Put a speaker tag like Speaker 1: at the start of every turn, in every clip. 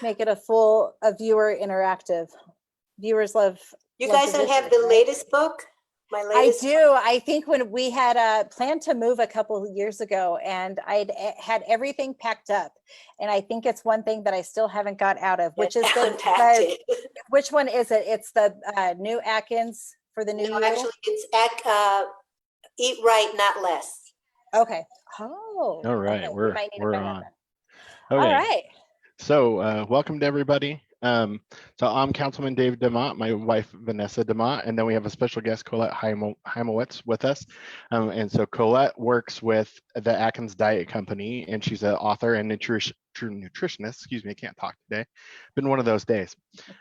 Speaker 1: Make it a viewer interactive. Viewers love.
Speaker 2: You guys don't have the latest book? My latest.
Speaker 1: I do. I think when we had planned to move a couple of years ago, and I'd had everything packed up, and I think it's one thing that I still haven't got out of, which is which one is it? It's the new Atkins for the new year.
Speaker 2: Actually, it's Eat Right, Not Less.
Speaker 1: Okay. Oh.
Speaker 3: All right.
Speaker 1: Okay.
Speaker 3: We're on.
Speaker 1: Okay. All right.
Speaker 3: So welcome to everybody. So I'm Councilman Dave DeMott, my wife Vanessa DeMott, and then we have a special guest, Colette Heimowitz, with us. And so Colette works with the Atkins Diet Company, and she's an author and nutritionist. Excuse me, I can't talk today. Been one of those days.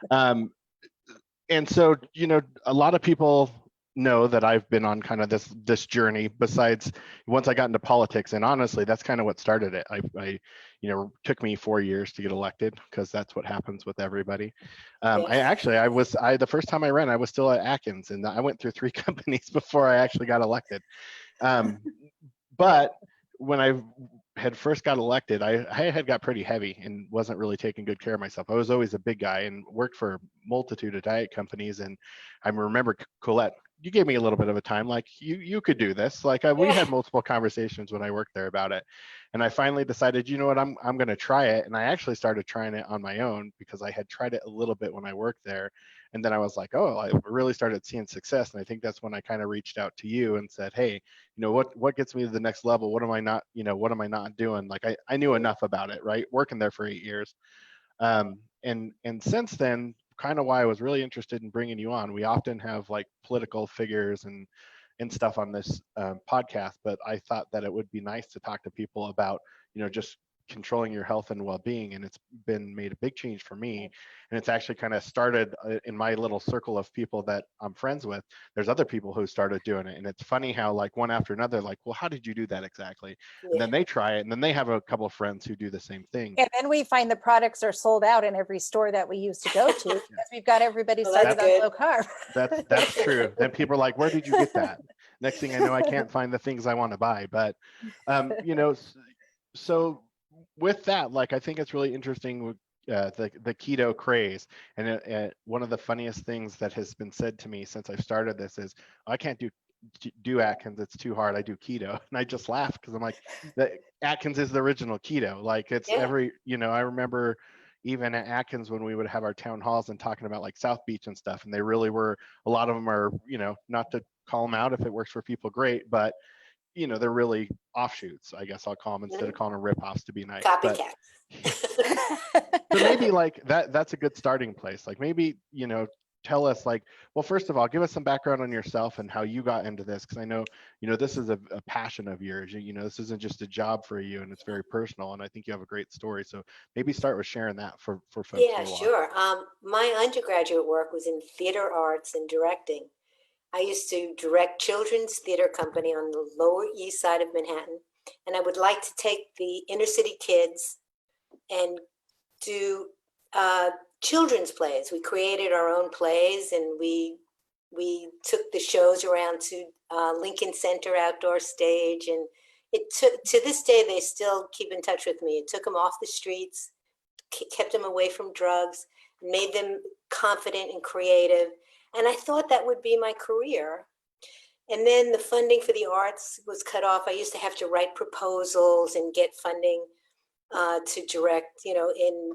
Speaker 3: And so, you know, a lot of people know that I've been on kind of this journey besides once I got into politics, and honestly that's kind of what started it. I you know, took me 4 years to get elected because that's what happens with everybody. The first time I ran, I was still at Atkins, and I went through 3 companies before I actually got elected. But when I had first got elected, I had got pretty heavy and wasn't really taking good care of myself. I was always a big guy and worked for a multitude of diet companies. And I remember, Colette, you gave me a little bit of a time, like you could do this. Like we had multiple conversations when I worked there about it. And I finally decided, you know what, I'm going to try it. And I actually started trying it on my own because I had tried it a little bit when I worked there. And then I was like, oh, I really started seeing success. And I think that's when I kind of reached out to you and said, hey, you know, what gets me to the next level? What am I not doing? Like I knew enough about it, right? Working there for 8 years. And since then, kind of why I was really interested in bringing you on. We often have like political figures and stuff on this podcast, but I thought that it would be nice to talk to people about, you know, just controlling your health and well-being. And it's been made a big change for me. And it's actually kind of started in my little circle of people that I'm friends with. There's other people who started doing it. And it's funny how like one after another, like, well, how did you do that exactly? And then they try it, and then they have a couple of friends who do the same thing.
Speaker 1: And then we find the products are sold out in every store that we used to go to because we've got everybody started on low carb.
Speaker 3: That's true. Then people are like, where did you get that? Next thing I know, I can't find the things I want to buy. But, you know, so with that, like, I think it's really interesting with the keto craze. And one of the funniest things that has been said to me since I started this is, I can't do Atkins, it's too hard, I do keto. And I just laugh because I'm like, Atkins is the original keto. Like it's you know, I remember even at Atkins when we would have our town halls and talking about like South Beach and stuff, and they really were, a lot of them are, you know, not to call them out, if it works for people, great, but you know, they're really offshoots, I guess I'll call them, instead of calling them rip-offs to be nice.
Speaker 2: Copycats.
Speaker 3: So maybe like that's a good starting place. Like maybe, you know, tell us like, well, first of all, give us some background on yourself and how you got into this. Cause I know, you know, this is a passion of yours. You know, this isn't just a job for you, and it's very personal. And I think you have a great story. So maybe start with sharing that for folks.
Speaker 2: Yeah, sure. My undergraduate work was in theater arts and directing. I used to direct children's theater company on the Lower East Side of Manhattan. And I would like to take the inner city kids and do children's plays. We created our own plays, and we took the shows around to Lincoln Center outdoor stage. And it took, to this day, they still keep in touch with me. It took them off the streets, kept them away from drugs, made them confident and creative. And I thought that would be my career. And then the funding for the arts was cut off. I used to have to write proposals and get funding to direct, you know, in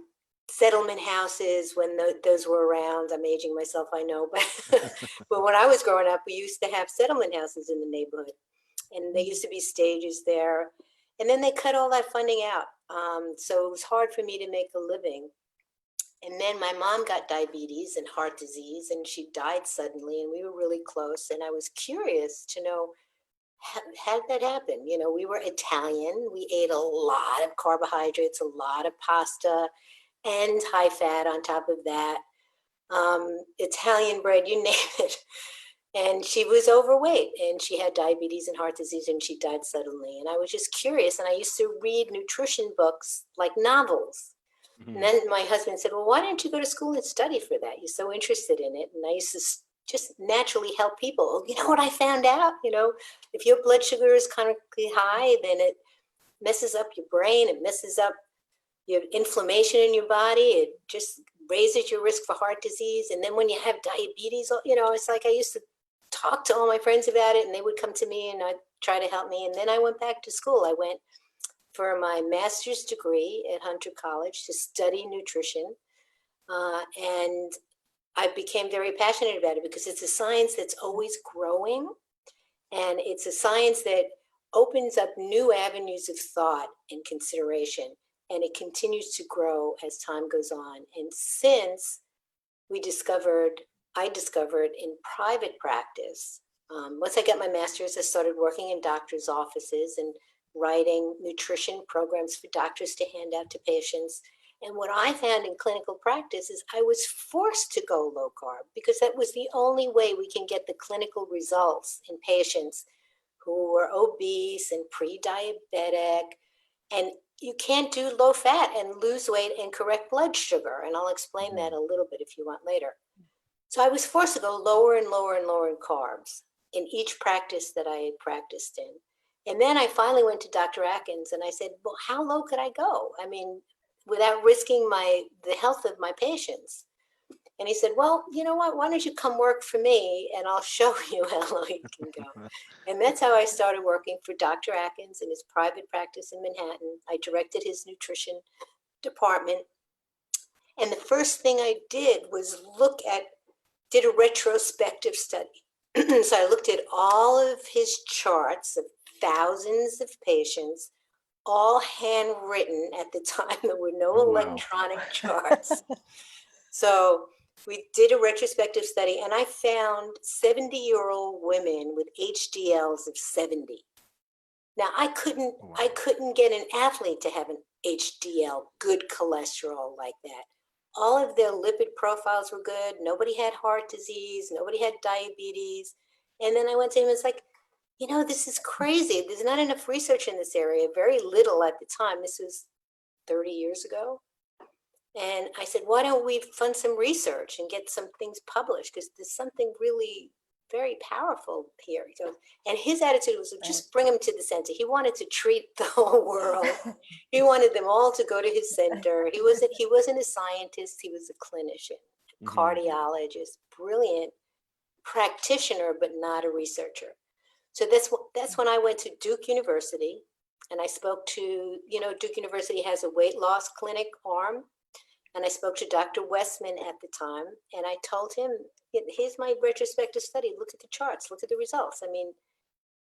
Speaker 2: settlement houses when those were around. I'm aging myself, I know. But, but when I was growing up, we used to have settlement houses in the neighborhood. And there used to be stages there. And then they cut all that funding out. So it was hard for me to make a living. And then my mom got diabetes and heart disease, and she died suddenly, and we were really close. And I was curious to know, how did that happen? You know, we were Italian. We ate a lot of carbohydrates, a lot of pasta, and high fat on top of that. Italian bread, you name it. And she was overweight, and she had diabetes and heart disease, and she died suddenly. And I was just curious, and I used to read nutrition books like novels. And then my husband said, well, why don't you go to school and study for that? You're so interested in it. And I used to just naturally help people. You know what I found out? You know, if your blood sugar is chronically high, then messes up your brain. It messes up your inflammation in your body. It just raises your risk for heart disease. And then when you have diabetes, it's like I used to talk to all my friends about it, and they would come to me and I'd try to help me. And then I went back to school. I went for my master's degree at Hunter College to study nutrition. And I became very passionate about it because it's a science that's always growing. And it's a science that opens up new avenues of thought and consideration. And it continues to grow as time goes on. And since I discovered in private practice, once I got my master's, I started working in doctors' offices and writing nutrition programs for doctors to hand out to patients. And what I found in clinical practice is I was forced to go low carb because that was the only way we can get the clinical results in patients who were obese and pre-diabetic. And you can't do low fat and lose weight and correct blood sugar. And I'll explain that a little bit if you want later. So I was forced to go lower and lower and lower in carbs in each practice that I had practiced in. And then I finally went to Dr. Atkins and I said, well, how low could I go? I mean, without risking the health of my patients. And he said, well, you know what, why don't you come work for me and I'll show you how low you can go. And that's how I started working for Dr. Atkins in his private practice in Manhattan. I directed his nutrition department. And the first thing I did was did a retrospective study. So I looked at all of his charts of thousands of patients, all handwritten. At the time, there were no electronic charts. So we did a retrospective study, and I found 70-year-old women with HDLs of 70. Now, I couldn't get an athlete to have an HDL, good cholesterol like that. All of their lipid profiles were good. Nobody had heart disease. Nobody had diabetes. And then I went to him and it's like, this is crazy. There's not enough research in this area, very little at the time. This was 30 years ago. And I said, why don't we fund some research and get some things published? Because there's something really very powerful here. And his attitude was just bring them to the center. He wanted to treat the whole world. He wanted them all to go to his center. He wasn't a scientist. He was a clinician, a cardiologist, brilliant practitioner, but not a researcher. So that's when I went to Duke University and I spoke to, Duke University has a weight loss clinic arm. And I spoke to Dr. Westman at the time, and I told him, here's my retrospective study. Look at the charts. Look at the results. I mean,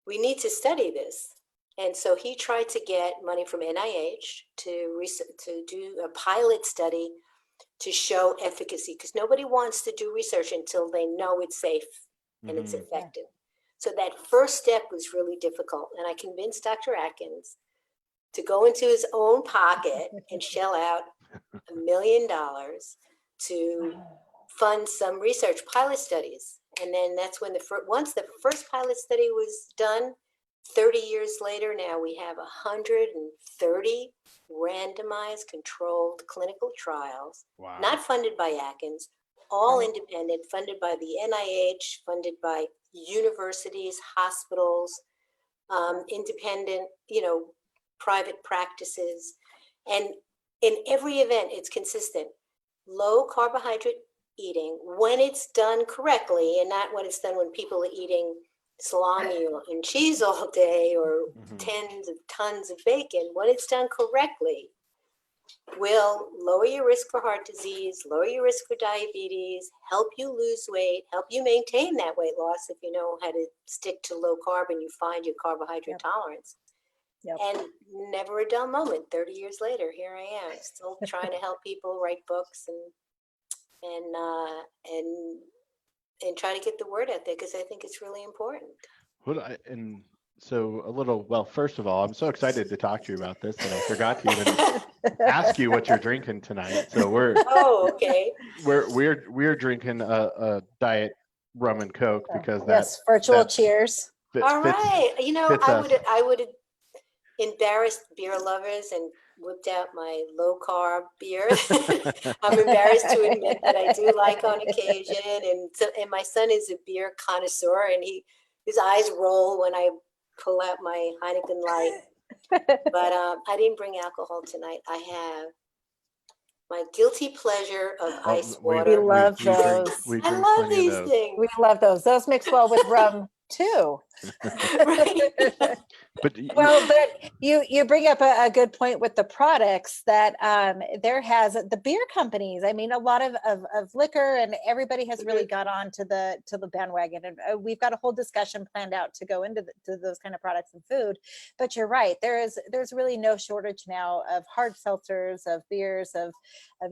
Speaker 2: we need to study this. And so he tried to get money from NIH to do a pilot study to show efficacy, because nobody wants to do research until they know it's safe and it's effective. So that first step was really difficult. And I convinced Dr. Atkins to go into his own pocket and shell out $1 million to fund some research pilot studies. And then that's when once the first pilot study was done, 30 years later, now we have 130 randomized controlled clinical trials, not funded by Atkins, all independent, funded by the NIH, funded by universities, hospitals, independent, private practices. And in every event, it's consistent. Low carbohydrate eating, when it's done correctly, and not when it's done when people are eating salami and cheese all day or tons of bacon, when it's done correctly, will lower your risk for heart disease, lower your risk for diabetes, help you lose weight, help you maintain that weight loss if you know how to stick to low carb and you find your carbohydrate tolerance. And never a dull moment. 30 years later, here I am, still trying to help people write books and try to get the word out there, because I think it's really important.
Speaker 3: Well, first of all, I'm so excited to talk to you about this, and I forgot to even ask you what you're drinking tonight. So we're drinking a diet rum and Coke because
Speaker 1: virtual cheers.
Speaker 2: All right, I would have embarrassed beer lovers and whipped out my low carb beer. I'm embarrassed to admit that I do like on occasion, and my son is a beer connoisseur, and his eyes roll when I pull out my Heineken Light. But I didn't bring alcohol tonight. I have my guilty pleasure of
Speaker 3: Oh,
Speaker 2: ice
Speaker 1: We
Speaker 2: water.
Speaker 1: love
Speaker 3: we drink
Speaker 1: those.
Speaker 3: we
Speaker 2: I
Speaker 3: drink
Speaker 2: love
Speaker 3: plenty of
Speaker 2: these
Speaker 3: those.
Speaker 2: things.
Speaker 1: We love those. Those mix well with rum too.
Speaker 2: Right.
Speaker 3: But
Speaker 1: Well, but you bring up a good point with the products that there has the beer companies. I mean, a lot of liquor and everybody has really got on to the bandwagon, and we've got a whole discussion planned out to go into to those kind of products and food. But you're right, there's really no shortage now of hard seltzers, of beers, of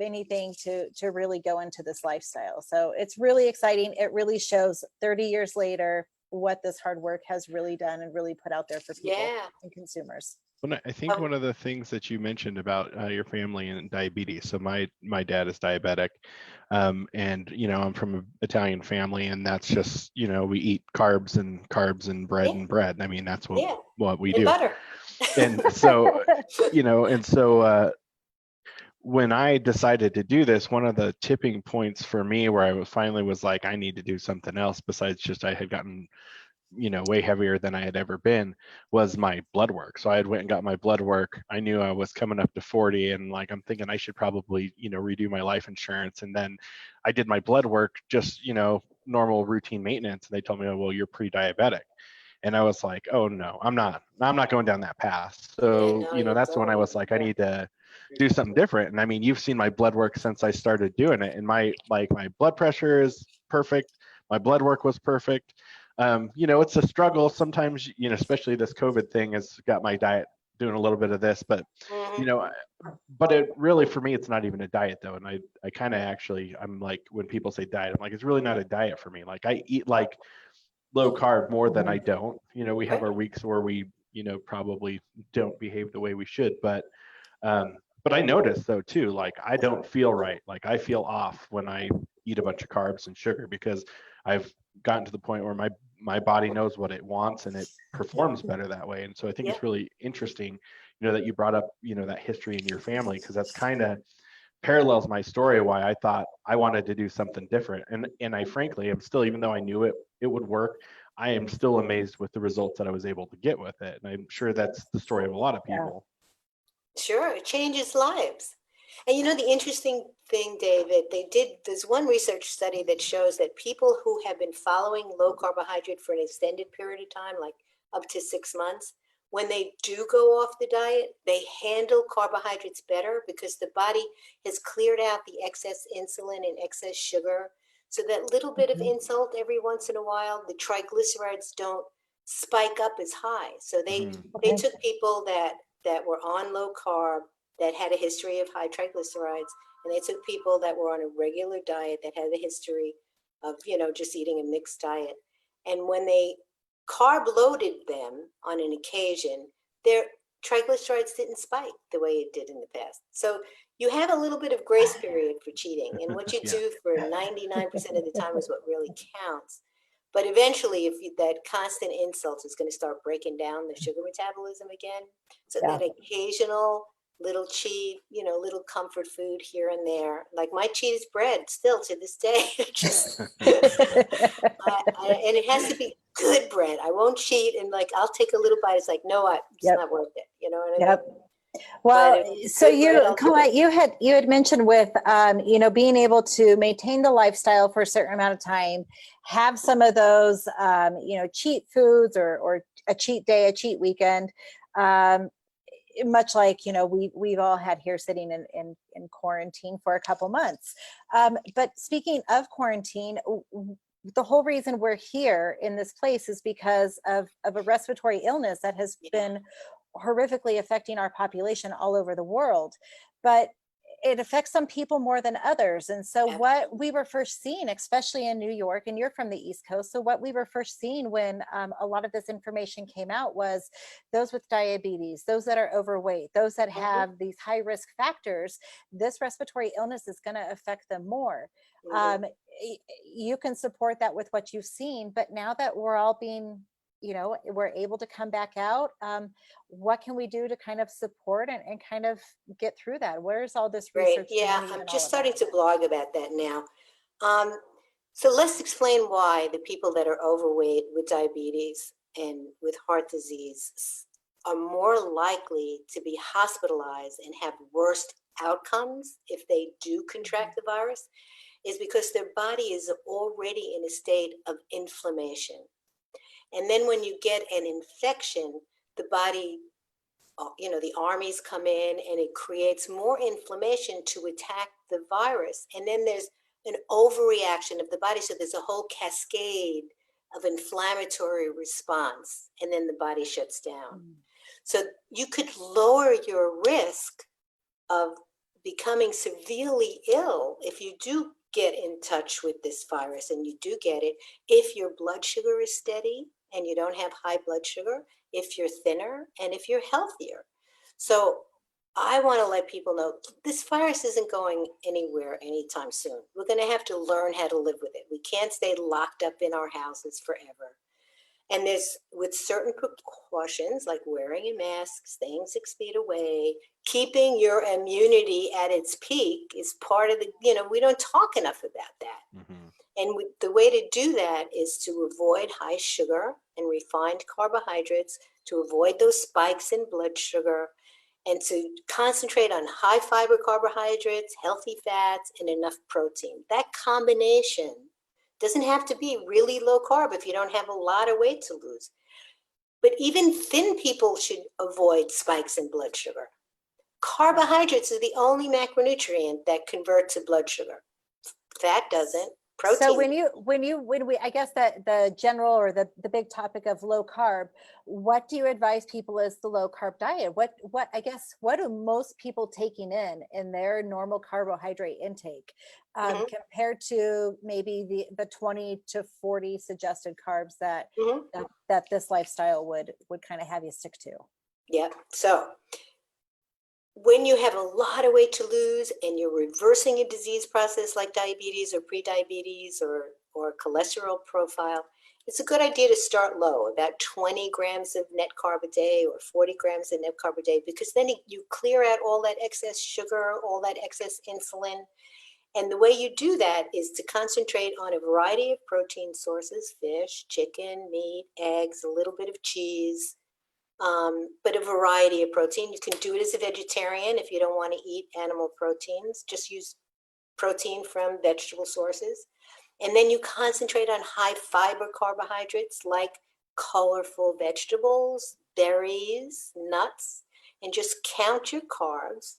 Speaker 1: anything to really go into this lifestyle. So it's really exciting. It really shows 30 years later what this hard work has really done and really put out there for people
Speaker 2: Yeah.
Speaker 1: and consumers.
Speaker 3: Well, I think one of the things that you mentioned about your family and diabetes. So my dad is diabetic, and I'm from an Italian family, and that's just we eat carbs and bread
Speaker 2: Yeah.
Speaker 3: and bread. I mean, that's
Speaker 2: Yeah.
Speaker 3: what we
Speaker 2: And
Speaker 3: do.
Speaker 2: butter.
Speaker 3: And so when I decided to do this, one of the tipping points for me where I finally was like, I need to do something else besides just I had gotten way heavier than I had ever been, was my blood work. So I had went and got my blood work. I knew I was coming up to 40, and like I'm thinking I should probably redo my life insurance. And then I did my blood work, just normal routine maintenance, and they told me, oh, well, you're pre-diabetic. And I was like, oh no, I'm not going down that path. So
Speaker 2: Yeah, no,
Speaker 3: that's when I was like, I need to do something different. And I mean, you've seen my blood work since I started doing it, and my blood pressure is perfect, my blood work was perfect. It's a struggle sometimes, especially this COVID thing has got my diet doing a little bit of this, but but it really, for me, it's not even a diet though. And I kind of actually, I'm like, when people say diet, I'm like, it's really not a diet for me. Like I eat like low carb more than I don't. We have our weeks where we probably don't behave the way we should, but I notice though too, like I don't feel right. Like I feel off when I eat a bunch of carbs and sugar, because I've gotten to the point where my body knows what it wants and it performs better that way. And so I think it's really interesting, that you brought up, that history in your family, because that's kind of parallels my story, why I thought I wanted to do something different. And I frankly am still, even though I knew it would work, I am still amazed with the results that I was able to get with it. And I'm sure that's the story of a lot of people.
Speaker 2: Sure, it changes lives. And the interesting thing, David, there's one research study that shows that people who have been following low carbohydrate for an extended period of time, like up to 6 months, when they do go off the diet, they handle carbohydrates better because the body has cleared out the excess insulin and excess sugar. So that little bit of insult every once in a while, the triglycerides don't spike up as high. So they took people that were on low carb, that had a history of high triglycerides, and they took people that were on a regular diet that had a history of, just eating a mixed diet. And when they carb loaded them on an occasion, their triglycerides didn't spike the way it did in the past. So you have a little bit of grace period for cheating, and what you do for 99% of the time is what really counts. But eventually, that constant insult is going to start breaking down the sugar metabolism again. So that occasional little cheat, little comfort food here and there. Like my cheat is bread still to this day. And it has to be good bread. I won't cheat, and like I'll take a little bite. It's like, no, it's not worth it. You know what I mean?
Speaker 1: Well, so Colette, you had mentioned with being able to maintain the lifestyle for a certain amount of time, have some of those cheat foods or a cheat day, a cheat weekend, much like we've all had here sitting in quarantine for a couple months. But speaking of quarantine, the whole reason we're here in this place is because of a respiratory illness that has been horrifically affecting our population all over the world, but it affects some people more than others. And so what we were first seeing, especially in New York, and you're from the East Coast, so what we were first seeing when a lot of this information came out was those with diabetes, those that are overweight, those that have these high risk factors, this respiratory illness is going to affect them more. You can support that with what you've seen, but now that we're all being we're able to come back out. What can we do to kind of support and kind of get through that? Where's all this research?
Speaker 2: Yeah, I'm just starting to blog about that now. So let's explain why the people that are overweight with diabetes and with heart disease are more likely to be hospitalized and have worse outcomes if they do contract the virus is because their body is already in a state of inflammation. And then when you get an infection, the body, the armies come in and it creates more inflammation to attack the virus. And then there's an overreaction of the body. So there's a whole cascade of inflammatory response, and then the body shuts down. So you could lower your risk of becoming severely ill if you do get in touch with this virus and you do get it, if your blood sugar is steady and you don't have high blood sugar, if you're thinner, and if you're healthier. So I want to let people know this virus isn't going anywhere anytime soon. We're going to have to learn how to live with it. We can't stay locked up in our houses forever. And there's, with certain precautions, like wearing a mask, staying 6 feet away, keeping your immunity at its peak is part of the, we don't talk enough about that.
Speaker 3: Mm-hmm.
Speaker 2: And the way to do that is to avoid high sugar and refined carbohydrates, to avoid those spikes in blood sugar, and to concentrate on high fiber carbohydrates, healthy fats, and enough protein. That combination doesn't have to be really low carb if you don't have a lot of weight to lose. But even thin people should avoid spikes in blood sugar. Carbohydrates are the only macronutrient that convert to blood sugar. Fat doesn't. Protein.
Speaker 1: So when we, I guess that the general or the big topic of low carb, what do you advise people is the low carb diet? What are most people taking in their normal carbohydrate intake compared to maybe the 20 to 40 suggested carbs that this lifestyle would kind of have you stick to?
Speaker 2: Yeah. So when you have a lot of weight to lose and you're reversing a disease process like diabetes or prediabetes or cholesterol profile, it's a good idea to start low, about 20 grams of net carb a day or 40 grams of net carb a day, because then you clear out all that excess sugar, all that excess insulin. And the way you do that is to concentrate on a variety of protein sources: fish, chicken, meat, eggs, a little bit of cheese, but a variety of protein. You can do it as a vegetarian if you don't want to eat animal proteins. Just use protein from vegetable sources. And then you concentrate on high fiber carbohydrates like colorful vegetables, berries, nuts, and just count your carbs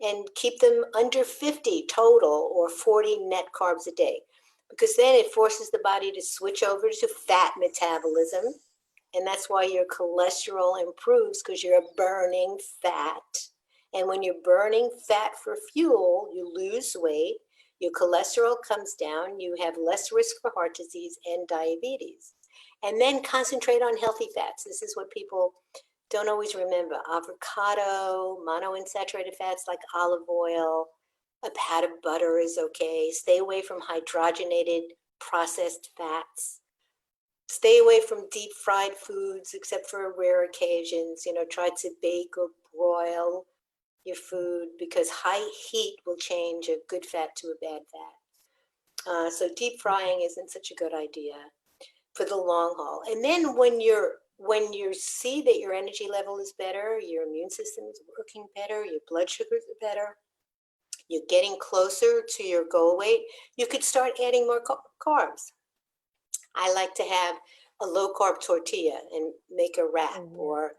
Speaker 2: and keep them under 50 total or 40 net carbs a day, because then it forces the body to switch over to fat metabolism. And that's why your cholesterol improves, because you're burning fat. And when you're burning fat for fuel, you lose weight, your cholesterol comes down, you have less risk for heart disease and diabetes. And then concentrate on healthy fats. This is what people don't always remember. Avocado, monounsaturated fats like olive oil, a pat of butter is okay. Stay away from hydrogenated processed fats. Stay away from deep fried foods, except for rare occasions. Try to bake or broil your food, because high heat will change a good fat to a bad fat. So deep frying isn't such a good idea for the long haul. And then when you see that your energy level is better, your immune system is working better, your blood sugars are better, you're getting closer to your goal weight, you could start adding more carbs. I like to have a low carb tortilla and make a wrap, or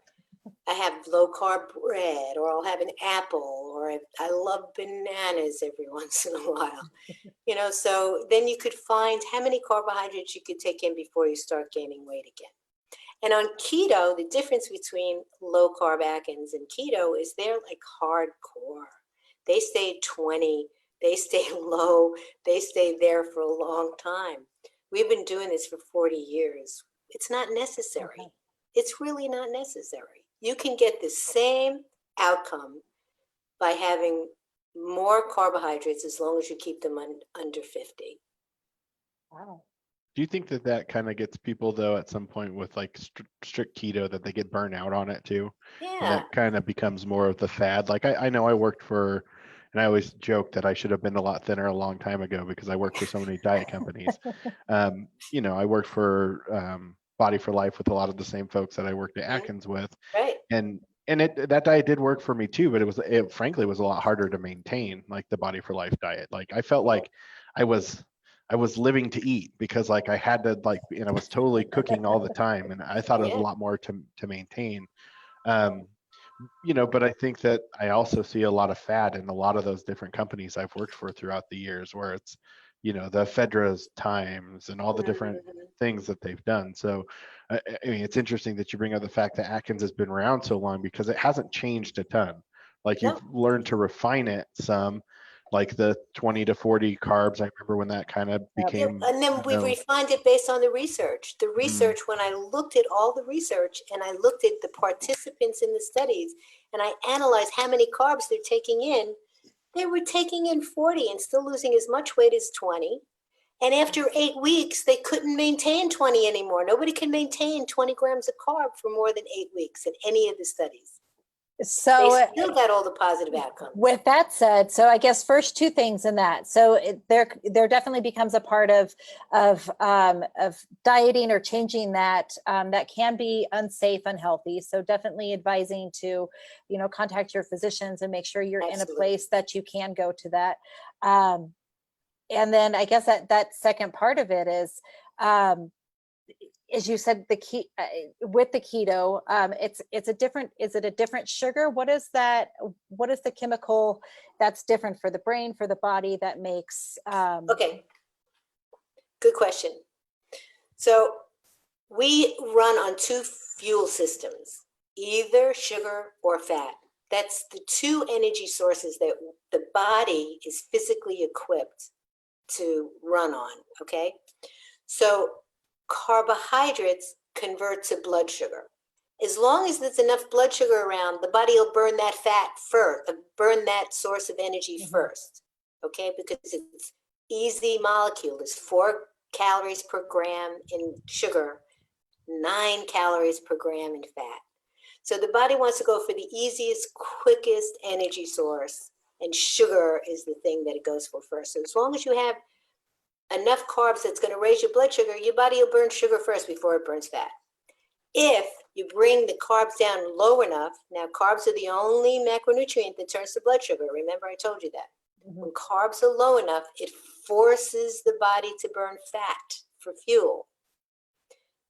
Speaker 2: I have low carb bread, or I'll have an apple, or I love bananas every once in a while. So then you could find how many carbohydrates you could take in before you start gaining weight again. And on keto, the difference between low carb Atkins and keto is they're like hardcore. They stay 20, they stay low, they stay there for a long time. We've been doing this for 40 years. It's not necessary. Okay. It's really not necessary. You can get the same outcome by having more carbohydrates as long as you keep them under 50.
Speaker 1: Wow.
Speaker 3: Do you think that kind of gets people, though, at some point with like strict keto, that they get burnt out on it too?
Speaker 2: Yeah.
Speaker 3: And that kind of becomes more of the fad. Like I know I worked for, and I always joke that I should have been a lot thinner a long time ago because I worked for so many diet companies. I worked for Body for Life with a lot of the same folks that I worked at
Speaker 2: Mhm.
Speaker 3: Atkins with,
Speaker 2: Right.
Speaker 3: and that diet did work for me too, but it frankly was a lot harder to maintain, like the Body for Life diet. Like I felt like I was living to eat, because like I had to, like, I was totally cooking all the time, and I thought it was a
Speaker 2: Yeah.
Speaker 3: lot more to maintain. Um, but I think that I also see a lot of fad in a lot of those different companies I've worked for throughout the years, where it's, the Fedra's times and all the different
Speaker 2: Mhm.
Speaker 3: things that they've done. So, I mean, it's interesting that you bring up the fact that Atkins has been around so long, because it hasn't changed a ton. Like
Speaker 2: No.
Speaker 3: you've learned to refine it some, like the 20 to 40 carbs. I remember when that kind of
Speaker 1: Yep.
Speaker 2: Yeah,
Speaker 3: became
Speaker 2: and then we've
Speaker 3: known.
Speaker 2: refined it based on the research. The
Speaker 3: Mhm.
Speaker 2: research, when I looked at all the research and I looked at the participants in the studies and I analyzed how many carbs they're taking in, they were taking in 40 and still losing as much weight as 20. And after 8 weeks, they couldn't maintain 20 anymore. Nobody can maintain 20 grams of carb for more than 8 weeks in any of the studies. They
Speaker 1: So
Speaker 2: still got all the positive outcomes.
Speaker 1: with that said, so I guess first two things in that. So there definitely becomes a part of dieting or changing that that can be unsafe, unhealthy. So definitely advising to, contact your physicians and make sure you're in a
Speaker 2: Absolutely.
Speaker 1: place that you can go to that. And then I guess that second part of it is, as you said, the key with the keto, it's a different. Is it a different sugar? What is that? What is the chemical that's different for the brain, for the body, that makes?
Speaker 2: Okay, good question. So we run on two fuel systems, either sugar or fat. That's the two energy sources that the body is physically equipped to run on, okay? So carbohydrates convert to blood sugar. As long as there's enough blood sugar around, the body will burn that fat first, burn that source of energy first, okay? Because it's easy molecule. It's 4 calories per gram in sugar, 9 calories per gram in fat. So the body wants to go for the easiest, quickest energy source, and sugar is the thing that it goes for first. So as long as you have enough carbs that's going to raise your blood sugar, your body will burn sugar first before it burns fat. If you bring the carbs down low enough, now carbs are the only macronutrient that turns to blood sugar. Remember, I told you that. When carbs are low enough, it forces the body to burn fat for fuel.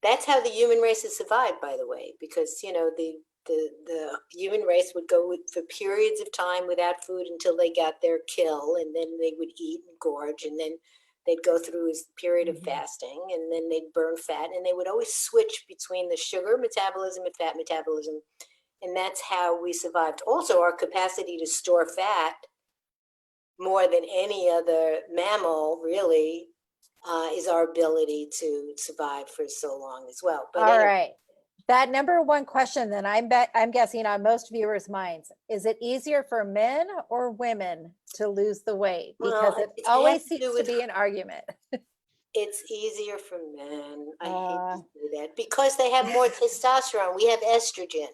Speaker 2: That's how the human race has survived, by the way, because the human race would go for periods of time without food until they got their kill, and then they would eat and gorge, and then they'd go through a period of fasting, and then they'd burn fat, and they would always switch between the sugar metabolism and fat metabolism, and that's how we survived. Also, our capacity to store fat more than any other mammal, really, is our ability to survive for so long as well. But
Speaker 1: All
Speaker 2: anyway,
Speaker 1: right. That number one question, then I'm guessing on most viewers' minds: is it easier for men or women to lose the weight? Because
Speaker 2: well,
Speaker 1: it
Speaker 2: it has
Speaker 1: always
Speaker 2: to do
Speaker 1: seems to
Speaker 2: with
Speaker 1: be an argument.
Speaker 2: it's easier for men. I hate
Speaker 1: Uh,
Speaker 2: to say that because they have more testosterone. We have estrogen,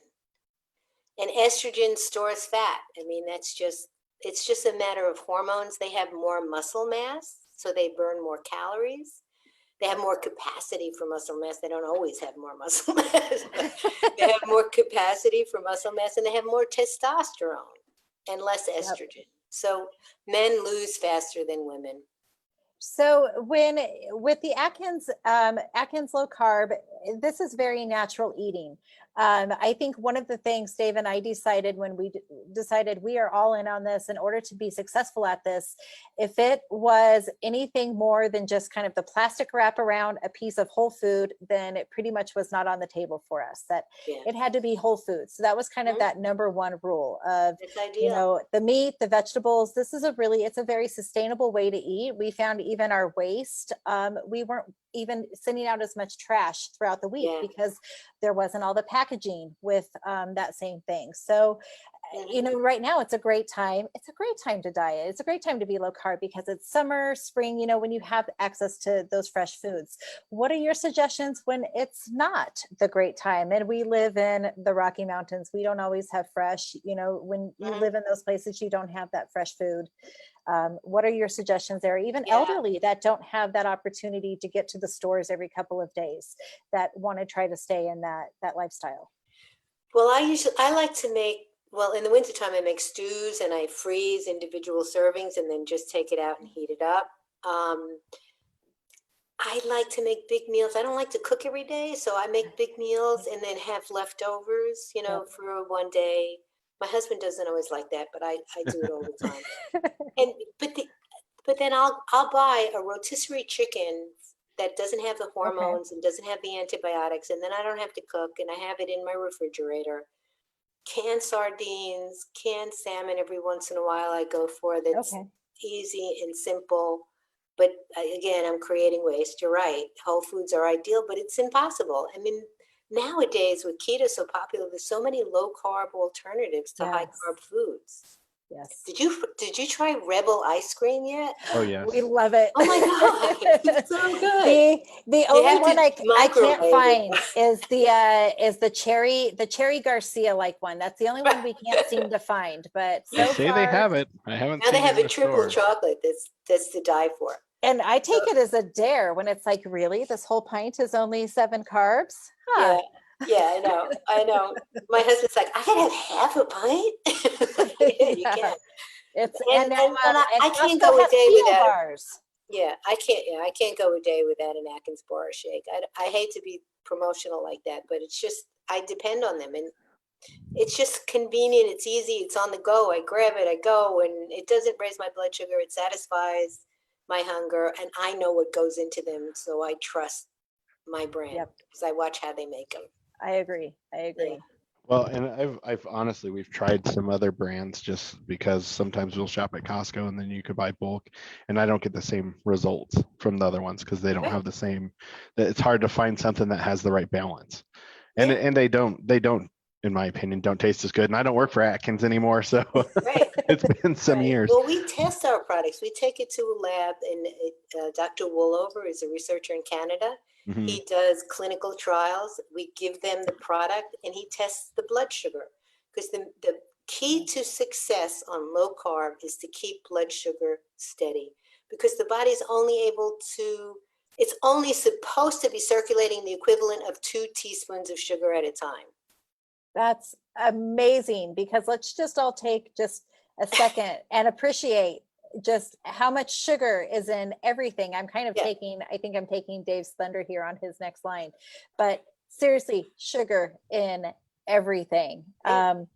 Speaker 2: and estrogen stores fat. I mean, it's just a matter of hormones. They have more muscle mass, so they burn more calories. They have more capacity for muscle mass. They don't always have more muscle mass. They have more capacity for muscle mass, and they have more testosterone and less estrogen. So men lose faster than women.
Speaker 1: So when with the Atkins low carb, this is very natural eating. I think one of the things Dave and I decided when we decided we are all in on this in order to be successful at this, if it was anything more than just kind of the plastic wrap around a piece of whole food, then it pretty much was not on the table for us. That it had to be whole food. So that was kind of that number one rule of,
Speaker 2: It's ideal.
Speaker 1: the meat, the vegetables. This is it's a very sustainable way to eat. We found even our waste, we weren't even sending out as much trash throughout the week because there wasn't all the packaging with that same thing. So you know, right now it's a great time. It's a great time to diet. It's a great time to be low carb because it's summer, spring, you know, when you have access to those fresh foods. What are your suggestions when it's not the great time? And we live in the Rocky Mountains. We don't always have fresh, you know, when you live in those places, you don't have that fresh food. What are your suggestions there? Even elderly that don't have that opportunity to get to the stores every couple of days that want to try to stay in that lifestyle.
Speaker 2: Well, I like to make, well, in the wintertime, I make stews and I freeze individual servings and then just take it out and heat it up. I like to make big meals. I don't like to cook every day, so I make big meals and then have leftovers, you know, for one day. My husband doesn't always like that, but I do it all the time. And but then I'll buy a rotisserie chicken that doesn't have the hormones and doesn't have the antibiotics, and then I don't have to cook, and I have it in my refrigerator. Canned sardines, canned salmon every once in a while I go for, that's easy and simple. But again, I'm creating waste. You're right. Whole foods are ideal, but it's impossible. I mean, nowadays with keto so popular, there's so many low carb alternatives to high carb foods.
Speaker 1: Yes.
Speaker 2: Did you try Rebel ice cream yet?
Speaker 3: Oh yes.
Speaker 1: We love it.
Speaker 2: Oh my God, it's so good.
Speaker 1: The only one I can't find is the cherry Garcia like one. That's the only one we can't seem to find. But so
Speaker 3: they say
Speaker 1: far,
Speaker 3: they have it. I haven't.
Speaker 2: Now
Speaker 3: seen
Speaker 2: they have
Speaker 3: it
Speaker 2: a triple chocolate. That's to die for.
Speaker 1: And I take it as a dare when it's like, really, this whole pint is only 7 carbs? Huh.
Speaker 2: Yeah, I know. My husband's like, I gotta have half a pint. Yeah, you can.
Speaker 1: It's
Speaker 2: and I can't go a day without bars. Yeah, I can't go a day without an Atkins bar or shake. I hate to be promotional like that, but it's just I depend on them, and it's just convenient. It's easy. It's on the go. I grab it. I go, and it doesn't raise my blood sugar. It satisfies my hunger, and I know what goes into them, so I trust my brand because I watch how they make them.
Speaker 1: I agree.
Speaker 2: Yeah.
Speaker 3: Well, and I've honestly, we've tried some other brands just because sometimes we'll shop at Costco and then you could buy bulk, and I don't get the same results from the other ones because they don't have the same. It's hard to find something that has the right balance, and they don't, in my opinion, don't taste as good. And I don't work for Atkins anymore, so it's been some years.
Speaker 2: Well, we test our products. We take it to a lab, and Dr. Woolover is a researcher in Canada. Mm-hmm. He does clinical trials. We give them the product, and he tests the blood sugar, because the key to success on low carb is to keep blood sugar steady, because the body's only able to, it's only supposed to be circulating the equivalent of 2 teaspoons of sugar at a time.
Speaker 1: That's amazing, because let's just all take just a second and appreciate just how much sugar is in everything. I'm kind of I think I'm taking Dave's thunder here on his next line, but seriously, sugar in everything. Everything.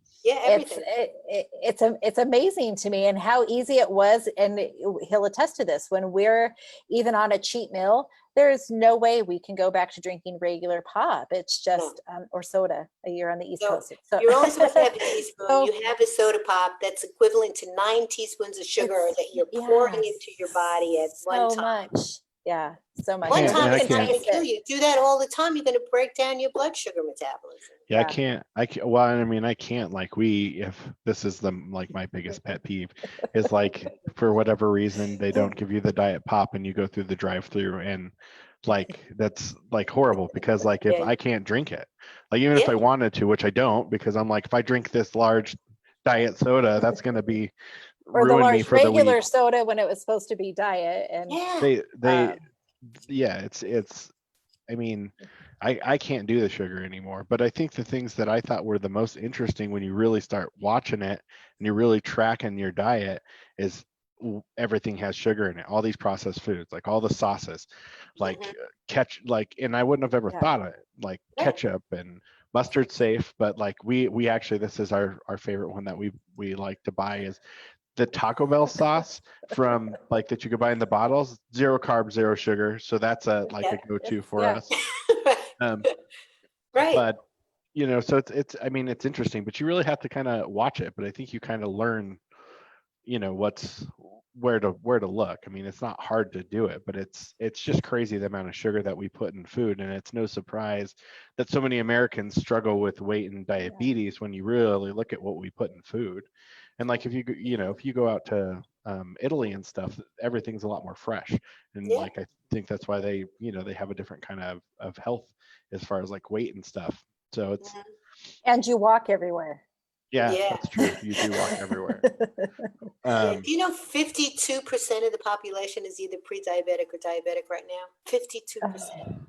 Speaker 1: It's amazing to me, and how easy it was. And he'll attest to this. When we're even on a cheat meal, there's no way we can go back to drinking regular pop. It's just or soda. You're on the East Coast, so
Speaker 2: you're only supposed to have a teaspoon. You have a soda pop that's equivalent to 9 teaspoons of sugar that you're pouring into your body at one time.
Speaker 1: So much.
Speaker 2: One time it's not going to kill you. Do that all the time. You're going to break down your blood sugar metabolism.
Speaker 3: I can't. Well, I mean, I can't. Like if this is my biggest pet peeve is like, for whatever reason, they don't give you the diet pop and you go through the drive-through, and that's horrible, because if I can't drink it, even if I wanted to, which I don't, because I'm like, if I drink this large diet soda, that's going to be
Speaker 1: or the large regular soda when it was supposed to be diet. And
Speaker 3: it's I mean, I can't do the sugar anymore. But I think the things that I thought were the most interesting when you really start watching it and you're really tracking your diet is everything has sugar in it. All these processed foods, like all the sauces, and I wouldn't have ever thought of it, ketchup and mustard safe, but we actually, this is our favorite one that we like to buy, is the Taco Bell sauce from that you could buy in the bottles, 0 carbs, 0 sugar. So that's a go-to for us. But so it's I mean, it's interesting, but you really have to kind of watch it. But I think you kind of learn, where to look. I mean, it's not hard to do it, but it's just crazy the amount of sugar that we put in food. And it's no surprise that so many Americans struggle with weight and diabetes when you really look at what we put in food. And like if you go out to Italy and stuff, everything's a lot more fresh. And
Speaker 2: Yeah.
Speaker 3: like I think that's why they they have a different kind of health as far as like weight and stuff. So it's
Speaker 1: And you walk everywhere.
Speaker 3: yeah,
Speaker 2: Yeah.
Speaker 3: that's true. You do walk everywhere.
Speaker 2: Yeah. Do you know 52% of the population is either pre-diabetic or diabetic right now? 52%.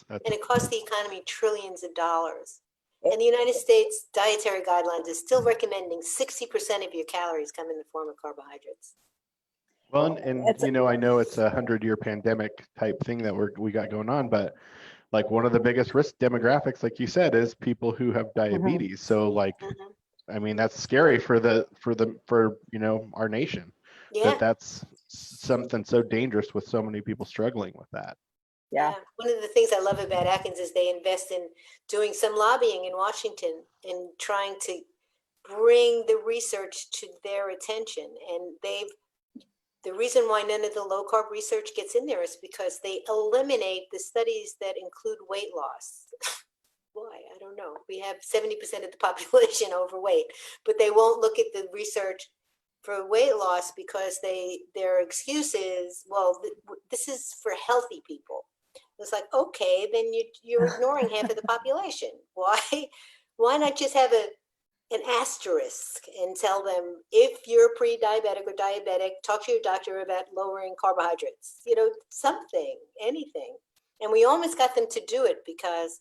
Speaker 2: And it costs the economy trillions of dollars. And the United States dietary guidelines is still recommending 60% of your calories come in the form of carbohydrates.
Speaker 3: Well, and I know it's a 100-year pandemic type thing that we got going on, but like one of the biggest risk demographics, like you said, is people who have diabetes. So like, I mean, that's scary for our nation.
Speaker 2: Yeah.
Speaker 3: That's something so dangerous with so many people struggling with that.
Speaker 1: Yeah.
Speaker 2: One of the things I love about Atkins is they invest in doing some lobbying in Washington and trying to bring the research to their attention. And the reason why none of the low carb research gets in there is because they eliminate the studies that include weight loss. Why? I don't know. We have 70% of the population overweight, but they won't look at the research for weight loss because their excuse is, well, this is for healthy people. It's like, okay, then you're ignoring half of the population. Why not just have an asterisk and tell them if you're pre-diabetic or diabetic, talk to your doctor about lowering carbohydrates, something, anything. And we almost got them to do it because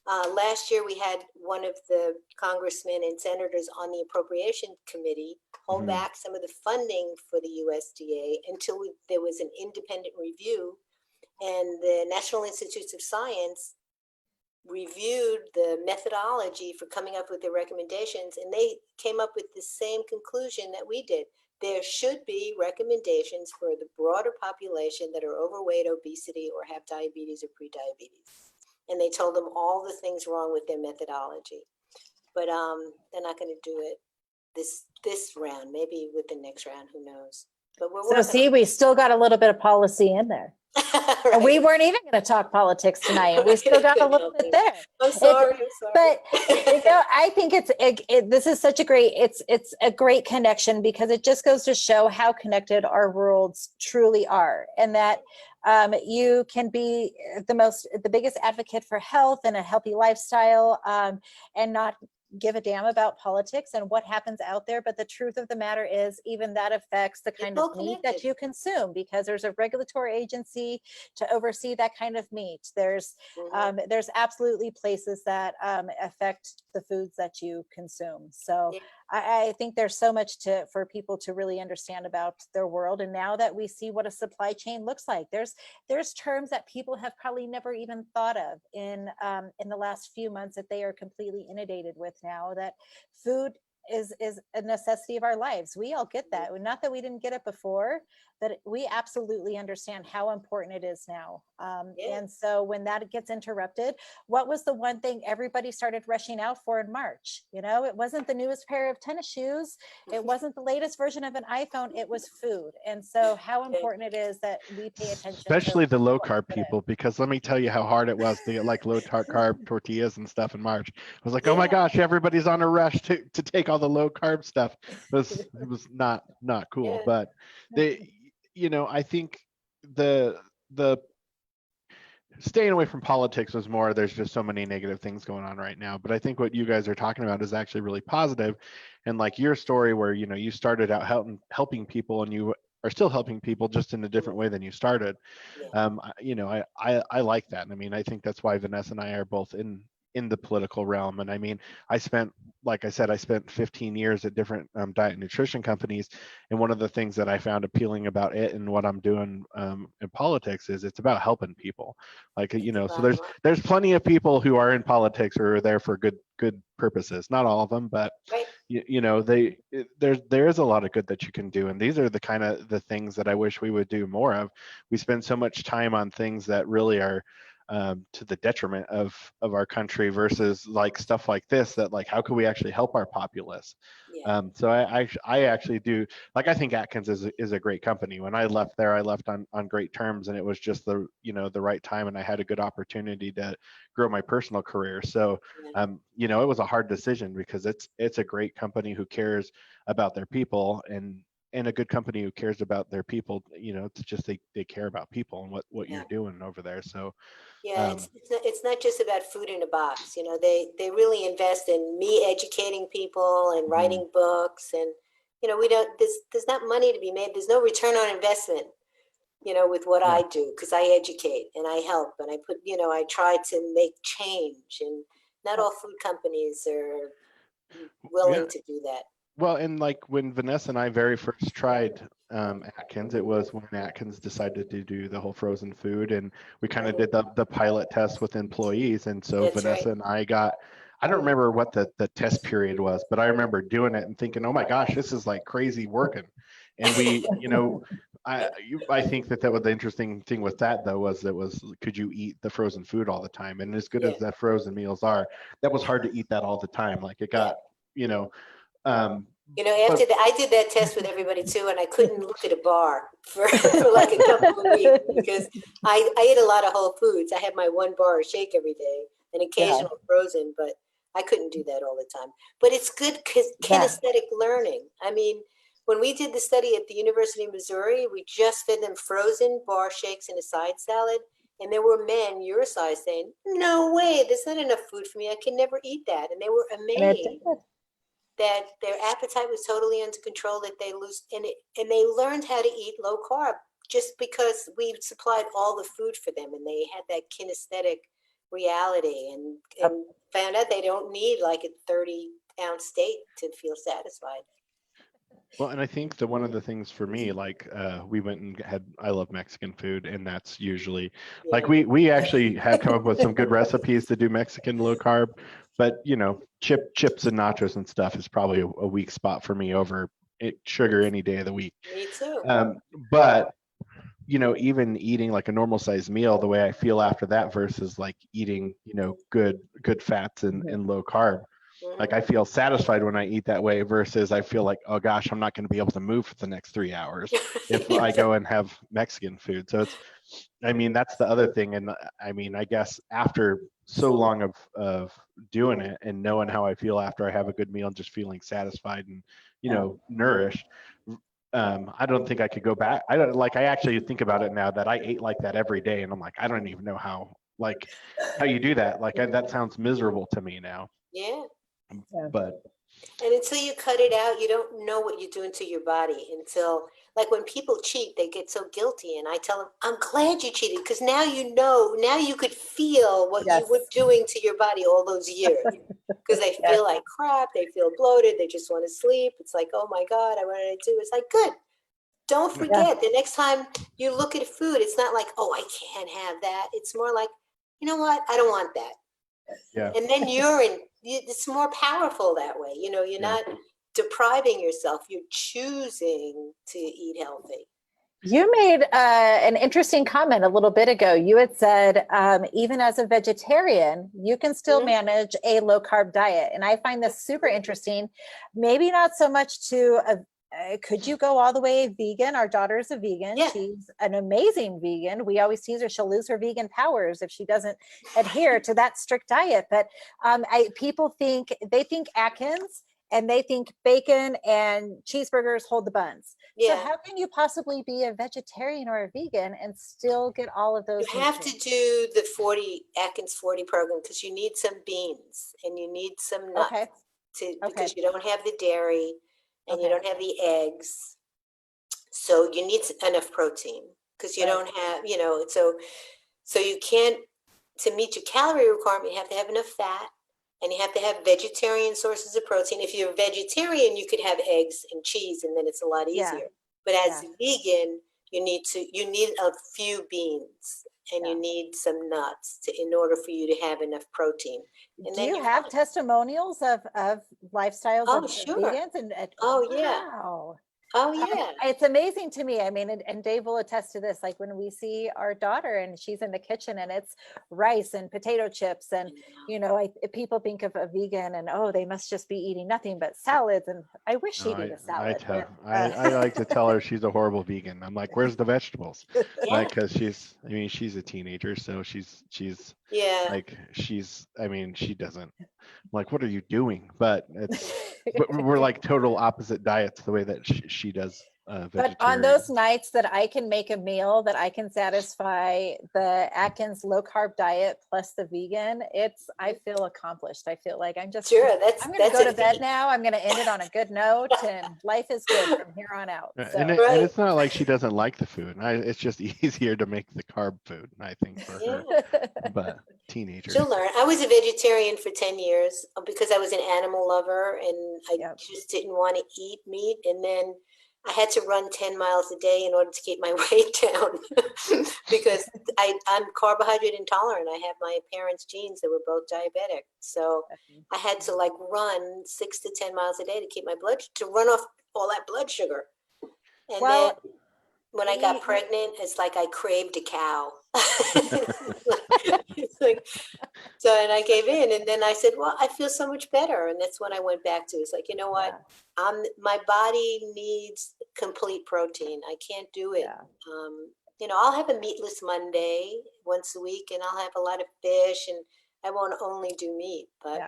Speaker 2: last year we had one of the congressmen and senators on the appropriation committee hold back some of the funding for the USDA until there was an independent review, and the National Institutes of Science reviewed the methodology for coming up with their recommendations, and they came up with the same conclusion that we did. There should be recommendations for the broader population that are overweight, obesity, or have diabetes or prediabetes. And they told them all the things wrong with their methodology. But they're not going to do it this round. Maybe with the next round, who knows? But
Speaker 1: we still got a little bit of policy in there.
Speaker 2: Right.
Speaker 1: And we weren't even going to talk politics tonight, and we still got a little bit there.
Speaker 2: I'm sorry.
Speaker 1: But I think this is such a great connection, because it just goes to show how connected our worlds truly are, and that you can be the biggest advocate for health and a healthy lifestyle, and not give a damn about politics and what happens out there. But the truth of the matter is, even that affects the kind of meat that you consume, because there's a regulatory agency to oversee that kind of meat. There's absolutely places that affect the foods that you consume. So I think there's so much for people to really understand about their world. And now that we see what a supply chain looks like, there's terms that people have probably never even thought of in the last few months that they are completely inundated with now, that food is a necessity of our lives. We all get that. Not that we didn't get it before, but we absolutely understand how important it is now. And so when that gets interrupted, what was the one thing everybody started rushing out for in March? It wasn't the newest pair of tennis shoes. It wasn't the latest version of an iPhone. It was food. And so how important it is that we pay attention.
Speaker 3: Especially the low carb people, because let me tell you how hard it was to get like low carb tortillas and stuff in March. I was like, oh my gosh, everybody's on a rush to take all the low carb stuff. It was not cool. But I think the staying away from politics was more, there's just so many negative things going on right now. But I think what you guys are talking about is actually really positive. And like your story where, you started out helping people, and you are still helping people, just in a different way than you started. I like that. And I mean, I think that's why Vanessa and I are both in the political realm. And I mean, I spent 15 years at different diet and nutrition companies. And one of the things that I found appealing about it and what I'm doing in politics is it's about helping people. So there's plenty of people who are in politics who are there for good purposes. Not all of them, but there is a lot of good that you can do. And these are the kind of the things that I wish we would do more of. We spend so much time on things that really are to the detriment of our country versus like stuff like this, that like, how can we actually help our populace?
Speaker 2: Yeah.
Speaker 3: So I actually do, like, I think Atkins is a great company. When I left there, I left on great terms, and it was just the, you know, the right time, and I had a good opportunity to grow my personal career. So
Speaker 2: Yeah.
Speaker 3: you know, it was a hard decision because it's a great company who cares about their people, and a good company who cares about their people. You know, it's just they care about people and what
Speaker 2: Yeah.
Speaker 3: you're doing over there. So
Speaker 2: Yeah, it's not just about food in a box. You know, they really invest in me educating people and
Speaker 3: mhm,
Speaker 2: writing books, and you know, we don't there's not money to be made. There's no return on investment, you know, with what
Speaker 3: yeah,
Speaker 2: I do, because I educate and I help and I put, you know, I try to make change, and not all food companies are
Speaker 3: yeah.
Speaker 2: willing to do that.
Speaker 3: Well, and like when Vanessa and I very first tried Atkins, it was when Atkins decided to do the whole frozen food, and we kind of
Speaker 2: Right.
Speaker 3: did the pilot test with employees. And so
Speaker 2: That's right.
Speaker 3: Vanessa and I got, I don't remember what the test period was, but I remember doing it and thinking, oh my gosh, this is like crazy working. And we, you know, I think that was the interesting thing with that though, was it was, could you eat the frozen food all the time? And as good
Speaker 2: Yeah.
Speaker 3: as that frozen meals are, that was hard to eat that all the time. Like it
Speaker 2: Yeah.
Speaker 3: got, you know, um,
Speaker 2: You know,
Speaker 3: but
Speaker 2: after that, I did that test with everybody too, and I couldn't look at a bar for, for like a couple of weeks because I ate a lot of whole foods. I had my one bar of shake every day, an
Speaker 1: Yeah,
Speaker 2: occasional frozen, but I couldn't do that all the time. But it's good
Speaker 1: yeah,
Speaker 2: kinesthetic learning. I mean, when we did the study at the University of Missouri, we just fed them frozen bar shakes and a side salad. And there were men your size saying, no way, there's not enough food for me. I can never eat that. And they were
Speaker 1: and it did.
Speaker 2: amazed that their appetite was totally under control, that they lose, and they learned how to eat low carb just because we supplied all the food for them, and they had that kinesthetic reality, and found out they don't need like a 30-ounce steak to feel satisfied.
Speaker 3: well, and I think that one of the things for me, like we went and had, I love Mexican food, and that's usually like
Speaker 2: Yeah.
Speaker 3: we actually have come up with some good recipes to do Mexican low carb, but you know, chips and nachos and stuff is probably a weak spot for me over sugar any day of the week.
Speaker 2: Me too.
Speaker 3: Um, but you know, even eating like a normal sized meal, the way I feel after that versus like eating, you know, good fats and low carb, like
Speaker 2: Mhm.
Speaker 3: I feel satisfied when I eat that way versus I feel like, oh gosh, I'm not going to be able to move for the next 3 hours if I go and have Mexican food. So it's, I mean, that's the other thing. And I mean, I guess after so long of doing it and knowing how I feel after I have a good meal and just feeling satisfied and, you know, nourished, I don't think I could go back. I don't, like, I actually think about it now that I ate like that every day, and I'm like, I don't even know how you do that. Like that sounds miserable to me now.
Speaker 2: Yeah.
Speaker 1: Yeah.
Speaker 3: But
Speaker 2: And until you cut it out, you don't know what you're doing to your body until, like when people cheat, they get so guilty. And I tell them, I'm glad you cheated because now you know, now you could feel what you
Speaker 1: Yes.
Speaker 2: were doing to your body all those years. Because they
Speaker 1: Yes.
Speaker 2: feel like crap, they feel bloated, they just want to sleep. It's like, oh my God, what did I do? It's like, good. Don't
Speaker 3: yeah,
Speaker 1: Yeah.
Speaker 2: forget the next time you look at food, it's not like, oh, I can't have that. It's more like, you know what? I don't want that.
Speaker 3: yeah,
Speaker 2: And then it's more powerful that way. You know, you're
Speaker 3: yeah.
Speaker 2: not depriving yourself, you're choosing to eat healthy.
Speaker 1: You made an interesting comment a little bit ago. You had said, even as a vegetarian, you can still
Speaker 2: Mhm.
Speaker 1: manage a low carb diet. And I find this super interesting. Maybe not so much could you go all the way vegan? Our daughter's a vegan.
Speaker 2: Yeah.
Speaker 1: She's an amazing vegan. We always tease her, she'll lose her vegan powers if she doesn't adhere to that strict diet. But people they think Atkins and they think bacon and cheeseburgers hold the buns. So
Speaker 2: Yeah.
Speaker 1: how can you possibly be a vegetarian or a vegan and still get all of
Speaker 2: You
Speaker 1: those
Speaker 2: have to
Speaker 1: nutrients?
Speaker 2: do the 40 Atkins 40 program because you need some beans and you need some nuts
Speaker 1: Okay. Okay.
Speaker 2: because you don't have the dairy and you
Speaker 1: Okay.
Speaker 2: don't have the eggs. So you need enough protein because you
Speaker 1: Right.
Speaker 2: don't have, you know, so you can't, to meet your calorie requirement, you have to have enough fat and you have to have vegetarian sources of protein. If you're a vegetarian, you could have eggs and cheese and then it's a lot
Speaker 1: Yeah.
Speaker 2: easier. But as
Speaker 1: Yeah.
Speaker 2: a vegan, you need a few beans and
Speaker 1: Yeah.
Speaker 2: you need some nuts in order for you to have enough protein. And
Speaker 1: Do
Speaker 2: then
Speaker 1: you
Speaker 2: you're
Speaker 1: have
Speaker 2: fine.
Speaker 1: testimonials of lifestyles
Speaker 2: Oh,
Speaker 1: of
Speaker 2: sure.
Speaker 1: vegans and
Speaker 2: Oh, yeah.
Speaker 1: wow.
Speaker 2: Oh, yeah.
Speaker 1: It's amazing to me. I mean, and Dave will attest to this. Like when we see our daughter and she's in the kitchen and it's rice and potato chips, and people think of a vegan and they must just be eating nothing but salads. And I wish she'd eat a salad.
Speaker 3: I like to tell her she's a horrible vegan. I'm like, where's the vegetables?
Speaker 2: Yeah.
Speaker 3: Like, because she's a teenager, so she's
Speaker 2: Yeah.
Speaker 3: like she doesn't. I'm like, what are you doing? But we're like total opposite diets the way that she does.
Speaker 1: But on those nights that I can make a meal that I can satisfy the Atkins low carb diet plus the vegan, I feel accomplished. I feel like I'm going to go to bed now. I'm going to end it on a good note, and life is good from here on out. So.
Speaker 3: And it's not like she doesn't like the food. It's just easier to make the carb food, I think, for her. But teenagers.
Speaker 2: She'll learn. I was a vegetarian for 10 years because I was an animal lover, and I just didn't want to eat meat. And then I had to run 10 miles a day in order to keep my weight down because I'm carbohydrate intolerant. I have my parents' genes that were both diabetic. So I had to run 6 to 10 miles a day to keep my to run off all that blood sugar. And then when I got pregnant, it's like I craved a cow. And I gave in, and then I said, well, I feel so much better. And that's when I went back to, it's like, you know what? My body needs complete protein. I can't do it. I'll have a meatless Monday once a week, and I'll have a lot of fish, and I won't only do meat, but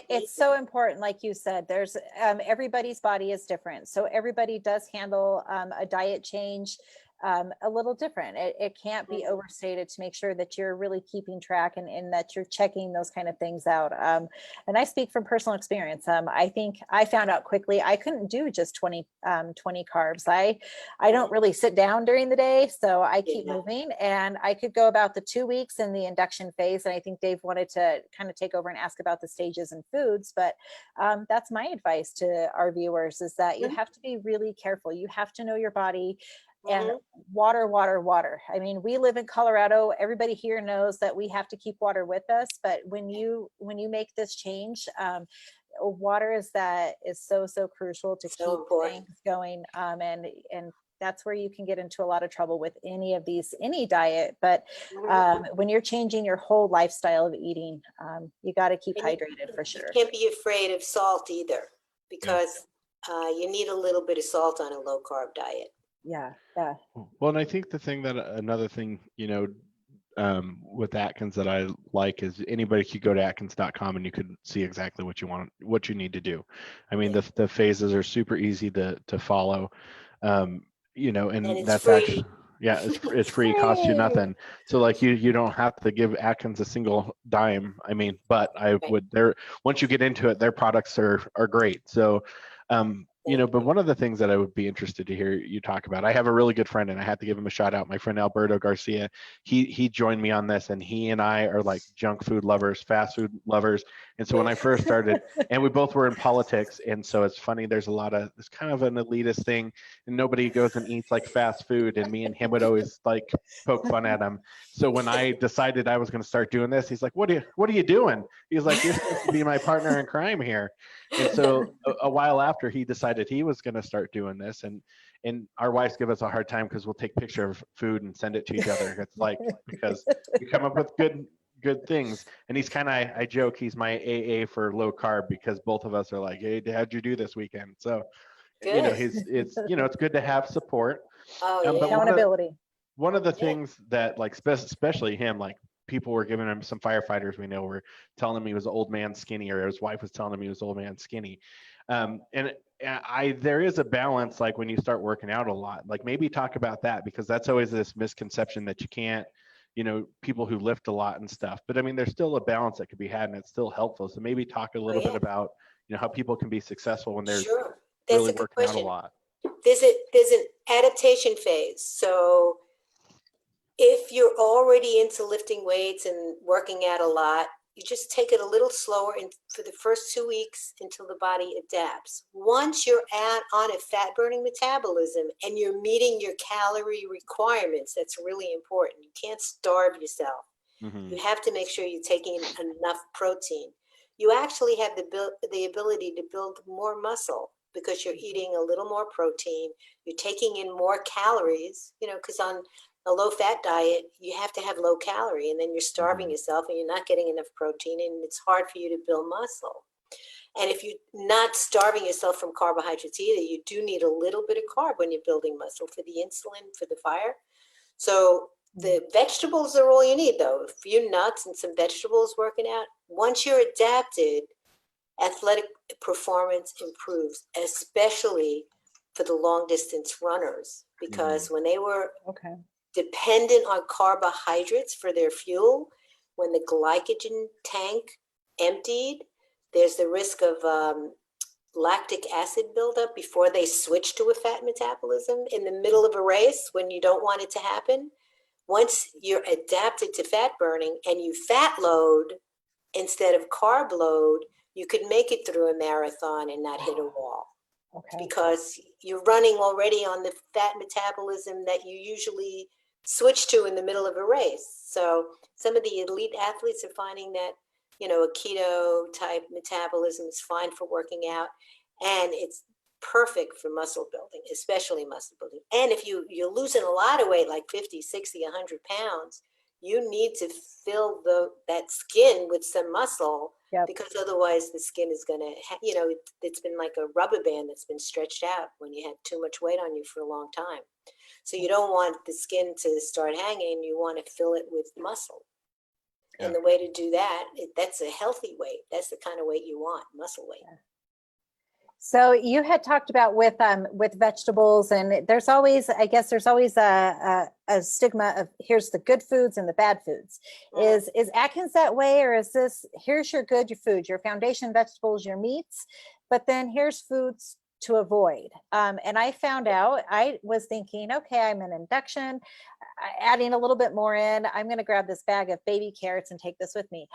Speaker 1: it's so important. Like you said, there's everybody's body is different. So everybody does handle a diet change a little different. It can't be overstated to make sure that you're really keeping track and that you're checking those kind of things out. And I speak from personal experience. I think I found out quickly I couldn't do just 20 carbs. I don't really sit down during the day, so I keep moving, and I could go about the 2 weeks in the induction phase. And I think Dave wanted to kind of take over and ask about the stages and foods, but that's my advice to our viewers, is that you have to be really careful. You have to know your body. And water. I mean, we live in Colorado. Everybody here knows that we have to keep water with us. But when you make this change, water is so crucial to keep things going. And that's where you can get into a lot of trouble with any diet. But when you're changing your whole lifestyle of eating, you got to keep hydrated for sure.
Speaker 2: You can't be afraid of salt either, because you need a little bit of salt on a low carb diet.
Speaker 1: Yeah.
Speaker 3: Well, and I think another thing, with Atkins that I like is anybody could go to Atkins.com and you could see exactly what you need to do. I mean, the phases are super easy to follow, and that's free. Actually, it's free, costs you nothing. So like you don't have to give Atkins a single dime. I mean, but once you get into it, their products are great. So, but one of the things that I would be interested to hear you talk about, I have a really good friend, and I had to give him a shout out. My friend Alberto Garcia, he joined me on this, and he and I are like junk food lovers, fast food lovers. And so when I first started, and we both were in politics, and so it's funny, it's kind of an elitist thing, and nobody goes and eats like fast food, and me and him would always like poke fun at him. So when I decided I was going to start doing this, he's like, what are you doing? He's like, you're supposed to be my partner in crime here. And so a while after, he decided he was going to start doing this, and our wives give us a hard time because we'll take picture of food and send it to each other. It's like, because we come up with good things. And he's kind of, I joke, he's my AA for low carb, because both of us are like, hey, how'd you do this weekend? So it's good to have support.
Speaker 2: But
Speaker 1: accountability.
Speaker 3: One of the things that, like, especially him, like, people were giving him, some firefighters we know were telling him he was old man skinny, or his wife was telling him he was old man skinny. And there is a balance, like when you start working out a lot, like maybe talk about that, because that's always this misconception that you can't, people who lift a lot and stuff, but I mean, there's still a balance that could be had, and it's still helpful. So maybe talk a little bit about, how people can be successful when they're really working out a lot.
Speaker 2: There's an adaptation phase. So if you're already into lifting weights and working out a lot, you just take it a little slower for the first 2 weeks until the body adapts. Once you're on a fat burning metabolism and you're meeting your calorie requirements, that's really important. You can't starve yourself. You have to make sure you're taking enough protein. You actually have the ability to build more muscle because you're eating a little more protein, you're taking in more calories, because on a low fat diet, you have to have low calorie, and then you're starving yourself and you're not getting enough protein, and it's hard for you to build muscle. And if you're not starving yourself from carbohydrates either, you do need a little bit of carb when you're building muscle for the insulin, for the fire. So the vegetables are all you need, though. A few nuts and some vegetables working out. Once you're adapted, athletic performance improves, especially for the long distance runners, because when they were dependent on carbohydrates for their fuel, when the glycogen tank emptied, there's the risk of lactic acid buildup before they switch to a fat metabolism in the middle of a race when you don't want it to happen. Once you're adapted to fat burning and you fat load instead of carb load, you could make it through a marathon and not hit a wall. Because you're running already on the fat metabolism that you usually switch to in the middle of a race. So some of the elite athletes are finding that, a keto type metabolism is fine for working out, and it's perfect for muscle building, especially muscle building. And if you're losing a lot of weight, like 50, 60, 100 pounds, you need to fill that skin with some muscle, because otherwise the skin is going to, it's been like a rubber band that's been stretched out when you had too much weight on you for a long time. So you don't want the skin to start hanging. You want to fill it with muscle. And the way to do that, that's a healthy weight. That's the kind of weight you want, muscle weight.
Speaker 1: So you had talked about with vegetables, and there's always a stigma of here's the good foods and the bad foods. Is Atkins that way, or is this here's your food, your foundation vegetables, your meats, but then here's foods to avoid? And I found out, I was thinking, okay, I'm in induction, adding a little bit more in. I'm going to grab this bag of baby carrots and take this with me.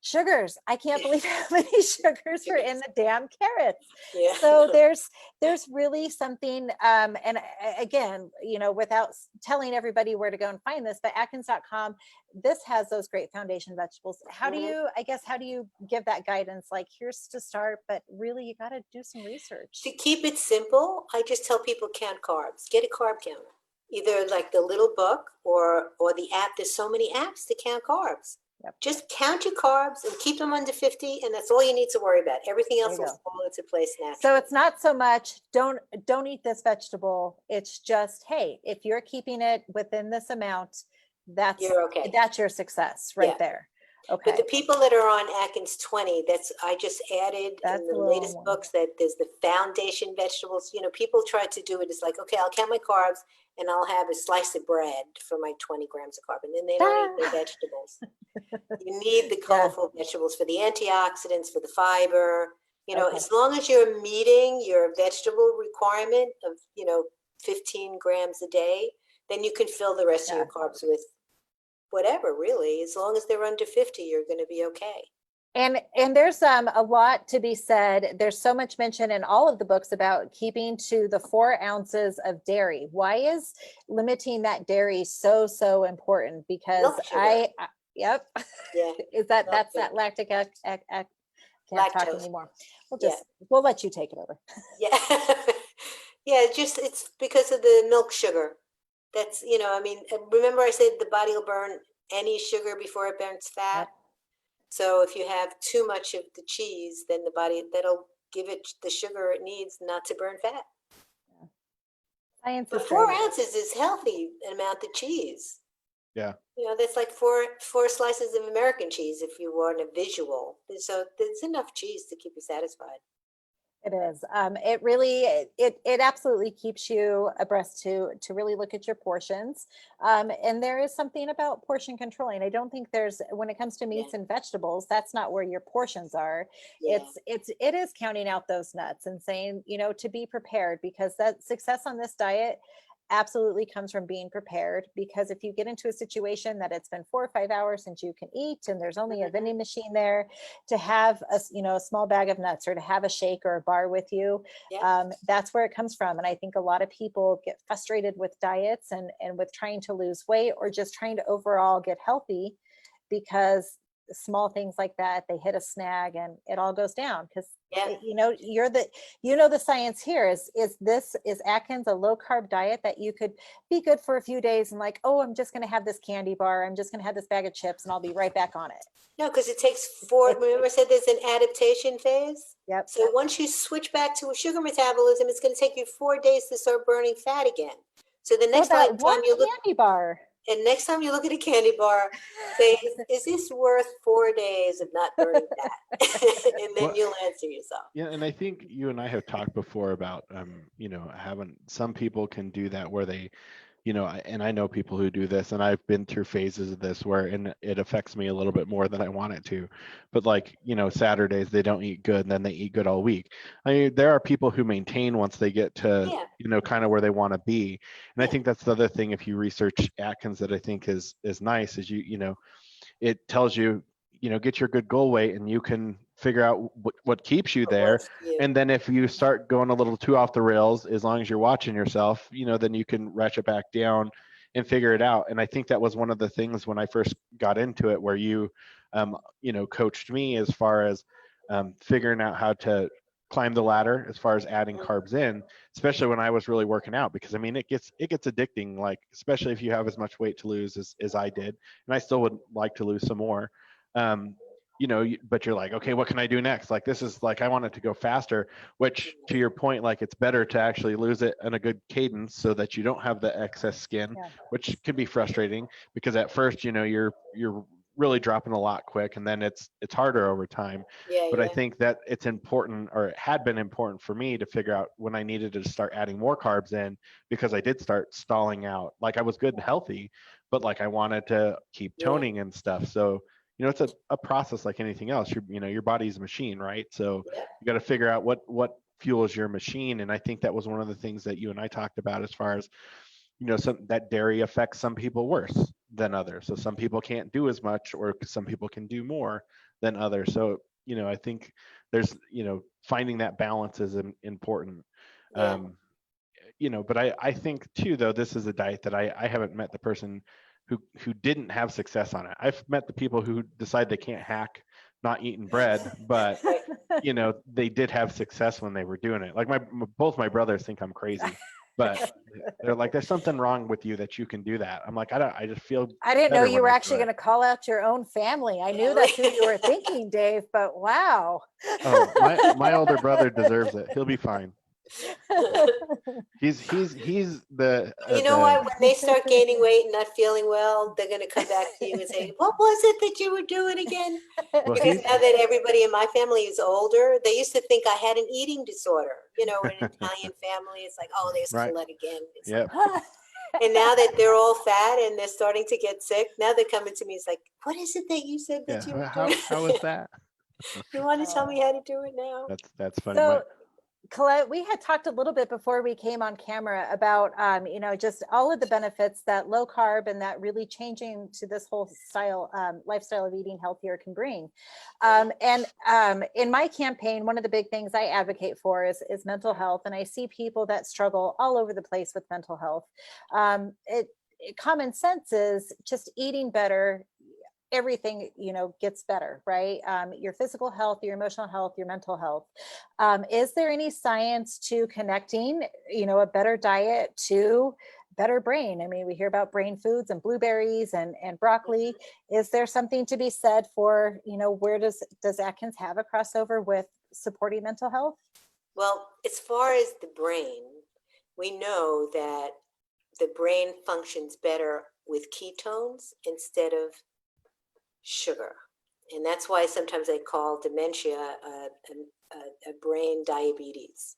Speaker 1: Sugars. I can't believe how many sugars are in the damn carrots.
Speaker 2: Yeah.
Speaker 1: So there's really something, and again, without telling everybody where to go and find this, but Atkins.com, this has those great foundation vegetables. How do you give that guidance? Like, here's to start, but really you got to do some research.
Speaker 2: To keep it simple, I just tell people count carbs. Get a carb counter, either like the little book or the app. There's so many apps to count carbs. Just count your carbs and keep them under 50, and that's all you need to worry about. Everything else will fall into place naturally.
Speaker 1: So it's not so much don't eat this vegetable. It's just, hey, if you're keeping it within this amount,
Speaker 2: you're okay.
Speaker 1: That's your success there. Okay.
Speaker 2: But the people that are on Atkins 20, I just added in the latest books that there's the foundation vegetables. People try to do it. It's like, okay, I'll count my carbs and I'll have a slice of bread for my 20 grams of carb, and then they don't eat their vegetables. You need the colorful vegetables for the antioxidants, for the fiber. As long as you're meeting your vegetable requirement of 15 grams a day, then you can fill the rest of your carbs with whatever, really. As long as they're under 50, you're going to be okay.
Speaker 1: And there's a lot to be said. There's so much mentioned in all of the books about keeping to the 4 ounces of dairy. Why is limiting that dairy so important? Because yep. Yeah. Is that's that lactic can't
Speaker 2: lactose.
Speaker 1: Talk anymore. We'll let you take it over.
Speaker 2: Yeah. Yeah, it's because of the milk sugar. That's, remember I said the body will burn any sugar before it burns fat. Yep. So if you have too much of the cheese, then the body, that'll give it the sugar it needs not to burn fat.
Speaker 1: Science
Speaker 2: but 4 ounces is healthy amount of cheese.
Speaker 3: Yeah.
Speaker 2: That's like four slices of American cheese if you want a visual. So there's enough cheese to keep you satisfied.
Speaker 1: It is. It really, it absolutely keeps you abreast to really look at your portions. And there is something about portion controlling. I don't think when it comes to meats and vegetables, that's not where your portions are. Yeah. It is counting out those nuts and saying, to be prepared, because that success on this diet absolutely comes from being prepared. Because if you get into a situation that it's been 4 or 5 hours since you can eat and there's only a vending machine there, to have a small bag of nuts or to have a shake or a bar with you, that's where it comes from. And I think a lot of people get frustrated with diets and with trying to lose weight or just trying to overall get healthy, because small things like that, they hit a snag and it all goes down. Because
Speaker 2: Yeah.
Speaker 1: the science here is Atkins a low carb diet that you could be good for a few days and like, oh, I'm just going to have this candy bar, I'm just going to have this bag of chips and I'll be right back on it.
Speaker 2: No, because it takes remember I said there's an adaptation phase?
Speaker 1: Yep.
Speaker 2: So once you switch back to a sugar metabolism, it's going to take you 4 days to start burning fat again. So the next time you look
Speaker 1: candy bar.
Speaker 2: And next time you look at a candy bar, say, is this worth 4 days of not burning fat? And then you'll answer yourself.
Speaker 3: Yeah, and I think you and I have talked before about, having some people can do that where they, and I know people who do this, and I've been through phases of this where and it affects me a little bit more than I want it to. But like, Saturdays they don't eat good and then they eat good all week. I mean, there are people who maintain once they get to, kind of where they want to be. And I think that's the other thing, if you research Atkins, that I think is nice, is it tells you, get your good goal weight and you can figure out what keeps you there. And then if you start going a little too off the rails, as long as you're watching yourself, then you can ratchet back down and figure it out. And I think that was one of the things when I first got into it, where you, coached me as far as figuring out how to climb the ladder as far as adding carbs in, especially when I was really working out, because I mean, it gets addicting, like, especially if you have as much weight to lose as I did. And I still would like to lose some more. But you're like, okay, what can I do next? Like, this is like, I want it to go faster, which, to your point, like, it's better to actually lose it in a good cadence so that you don't have the excess skin, which can be frustrating because at first, you're really dropping a lot quick, and then it's harder over time. But I think that it's important, or it had been important for me to figure out when I needed to start adding more carbs in, because I did start stalling out. Like, I was good and healthy, but like, I wanted to keep toning and stuff. So it's a process like anything else. Your body's a machine, right? So you got to figure out what fuels your machine. And I think that was one of the things that you and I talked about, as far as, that dairy affects some people worse than others. So some people can't do as much, or some people can do more than others. So, I think there's, finding that balance is important. But I think too, though, this is a diet that I haven't met the person who didn't have success on it. I've met the people who decide they can't hack not eating bread, but they did have success when they were doing it. Like both my brothers think I'm crazy, but they're like, there's something wrong with you that you can do that. I'm like, I just feel.
Speaker 1: I didn't know you were actually going to call out your own family. I knew that's who you were thinking, Dave, but wow.
Speaker 3: Oh, my older brother deserves it. He'll be fine. He's the
Speaker 2: what, when they start gaining weight and not feeling well, they're going to come back to you and say, what was it that you were doing again?
Speaker 3: Well,
Speaker 2: because now that everybody in my family is older, they used to think I had an eating disorder. In an Italian family, it's like, oh, there's Colette again.
Speaker 3: Yep.
Speaker 2: And now that they're all fat and they're starting to get sick, now they're coming to me. It's like, what is it that you said that you were doing?
Speaker 3: How was that?
Speaker 2: You want to tell me how to do it now?
Speaker 3: That's funny.
Speaker 1: So, Colette, we had talked a little bit before we came on camera about, just all of the benefits that low carb and that really changing to this whole lifestyle of eating healthier can bring. In my campaign, one of the big things I advocate for is mental health. And I see people that struggle all over the place with mental health. Common sense is just eating better. Everything, gets better, right? Your physical health, your emotional health, your mental health. Is there any science to connecting, a better diet to better brain? I mean, we hear about brain foods and blueberries and broccoli. Is there something to be said for, where does Atkins have a crossover with supporting mental health?
Speaker 2: Well, as far as the brain, we know that the brain functions better with ketones instead of sugar. And that's why sometimes I call dementia a brain diabetes.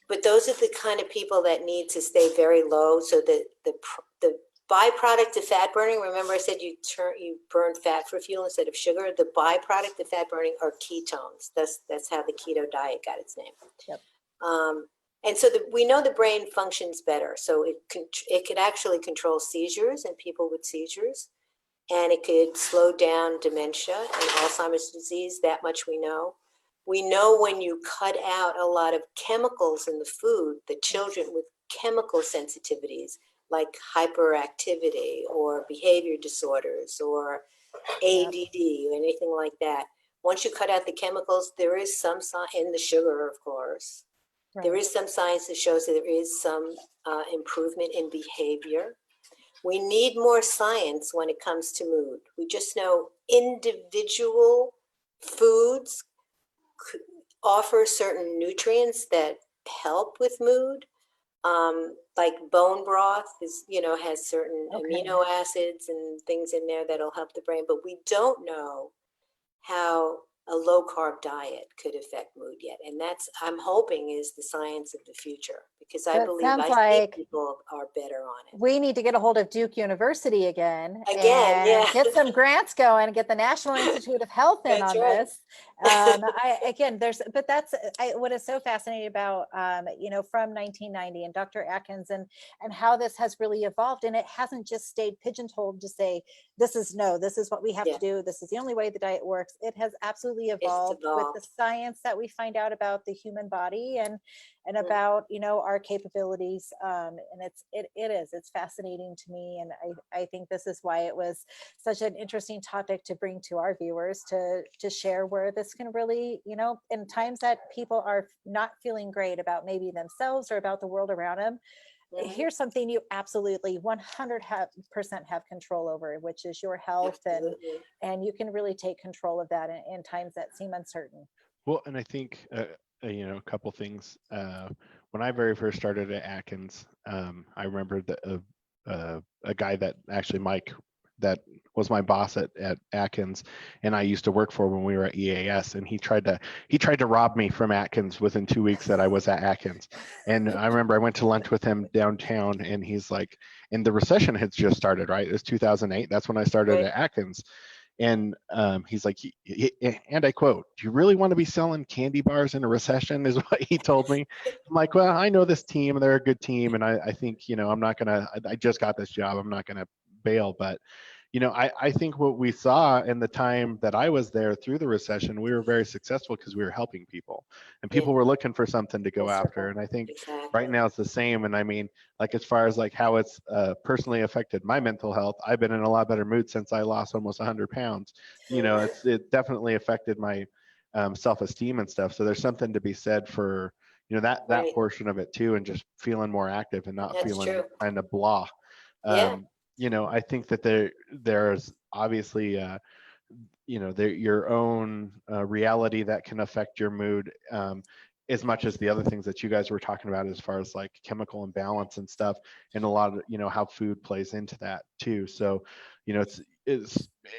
Speaker 2: But those are the kind of people that need to stay very low. So the byproduct of fat burning, remember I said you burn fat for fuel instead of sugar. The byproduct of fat burning are ketones. That's how the keto diet got its name.
Speaker 1: Yep.
Speaker 2: And so we know the brain functions better. So it could actually control seizures and people with seizures, and it could slow down dementia and Alzheimer's disease. That much we know. We know when you cut out a lot of chemicals in the food, the children with chemical sensitivities like hyperactivity or behavior disorders or ADD or anything like that. Once you cut out the chemicals, there is some sign in the sugar, of course.
Speaker 1: Right.
Speaker 2: There is some science that shows that there is some improvement in behavior. We need more science when it comes to mood. We just know individual foods offer certain nutrients that help with mood. Like bone broth is, has certain amino acids and things in there that'll help the brain, but we don't know how a low carb diet could affect mood yet. And that's, I'm hoping, is the science of the future, because I think people are better on it.
Speaker 1: We need to get a hold of Duke University again, and
Speaker 2: yeah.
Speaker 1: get some grants going and get the National Institute of Health in on this. What is so fascinating about, from 1990 and Dr. Atkins and how this has really evolved. And it hasn't just stayed pigeonholed to say, this is what we have to do. This is the only way the diet works. It has absolutely evolved with the science that we find out about the human body and about, our capabilities. And it's fascinating to me. And I think this is why it was such an interesting topic to bring to our viewers to share, where this can really, in times that people are not feeling great about maybe themselves or about the world around them, here's something you absolutely 100% have control over, which is your health. And you can really take control of that in times that seem uncertain.
Speaker 3: Well, and I think, a couple things. When I very first started at Atkins, I remember that a guy that actually, Mike, that was my boss at Atkins, and I used to work for when we were at EAS, and he tried to rob me from Atkins within 2 weeks that I was at Atkins. And I remember I went to lunch with him downtown, and he's like, and the recession had just started, right? It was 2008. That's when I started at Atkins. And he's like, and I quote, "Do you really want to be selling candy bars in a recession?" is what he told me. I'm like, well, I know this team, they're a good team, and I think, I'm not gonna, I just got this job, I'm not gonna bail. But I think what we saw in the time that I was there through the recession, we were very successful because we were helping people, and people were looking for something to go after. And I think right now it's the same. And I mean, like, as far as like how it's personally affected my mental health, I've been in a lot better mood since I lost almost 100 pounds. It definitely affected my self-esteem and stuff. So there's something to be said for, that portion of it too, and just feeling more active and not feeling kind of blah. I think that there's obviously, your own reality that can affect your mood as much as the other things that you guys were talking about, as far as like chemical imbalance and stuff, and a lot of, how food plays into that too. So, it's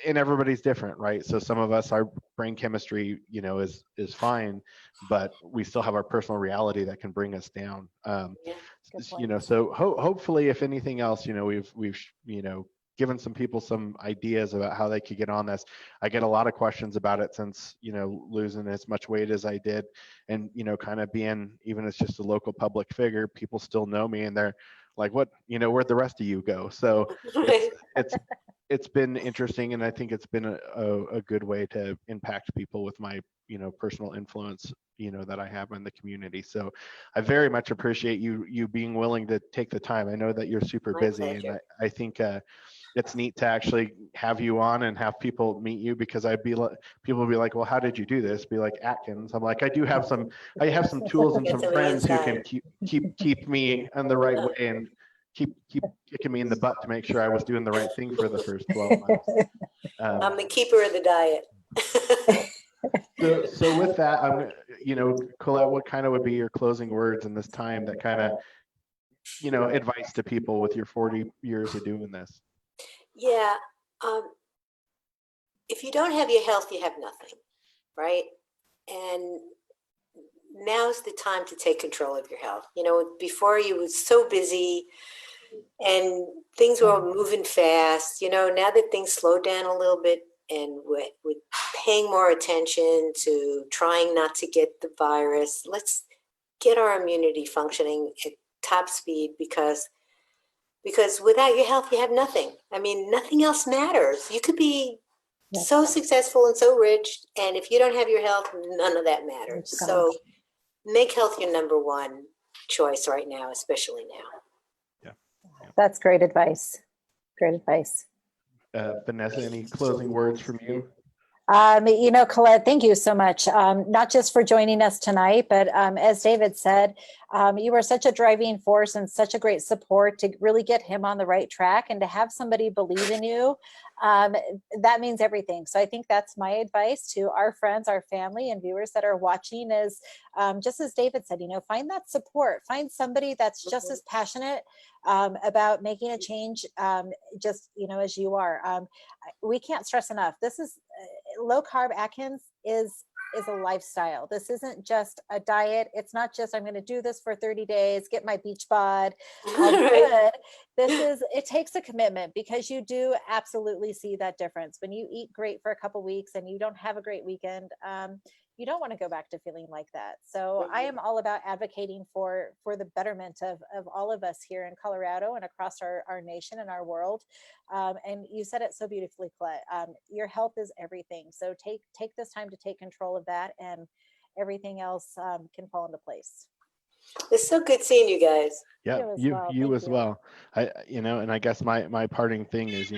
Speaker 3: and everybody's different, right? So some of us, our brain chemistry, is fine, but we still have our personal reality that can bring us down. So hopefully, if anything else, we've given some people some ideas about how they could get on this. I get a lot of questions about it since, losing as much weight as I did, and, kind of being, even as just a local public figure, people still know me, and they're like, what, where'd the rest of you go? So it's been interesting, and I think it's been a good way to impact people with my, personal influence, that I have in the community. So I very much appreciate you being willing to take the time. I know that you're super busy, and I think it's neat to actually have you on and have people meet you, because people will be like, well, how did you do this? Be like, Atkins. I'm like, I have some tools and some friends who can keep me on the right way and keep kicking me in the butt to make sure I was doing the right thing for the first 12 months.
Speaker 2: I'm the keeper of the diet.
Speaker 3: So with that, Colette, what kind of would be your closing words in this time, that kind of, advice to people with your 40 years of doing this?
Speaker 2: Yeah. If you don't have your health, you have nothing, right? And now's the time to take control of your health. Before, you was so busy and things were moving fast. Now that things slowed down a little bit, and with paying more attention to trying not to get the virus, let's get our immunity functioning at top speed, because without your health, you have nothing. I mean, nothing else matters. You could be so successful and so rich, and if you don't have your health, none of that matters. So make health your number one choice right now, especially now.
Speaker 1: That's great advice. Great advice.
Speaker 3: Vanessa, any closing words from you?
Speaker 1: Colette, thank you so much. Not just for joining us tonight, but as David said, you were such a driving force and such a great support to really get him on the right track, and to have somebody believe in you. That means everything. So I think that's my advice to our friends, our family, and viewers that are watching is just as David said, find that support, find somebody that's just as passionate about making a change, just, as you are. We can't stress enough. This is low carb Atkins is a lifestyle. This isn't just a diet. It's not just, I'm going to do this for 30 days, get my beach bod. Good. It takes a commitment, because you do absolutely see that difference. When you eat great for a couple weeks and you don't have a great weekend, you don't want to go back to feeling like that. So I am all about advocating for the betterment of all of us here in Colorado and across our nation and our world. And you said it so beautifully, Colette. Your health is everything. So take this time to take control of that, and everything else can fall into place.
Speaker 2: It's so good seeing you guys.
Speaker 3: Yeah, you as well. And I guess my parting thing is,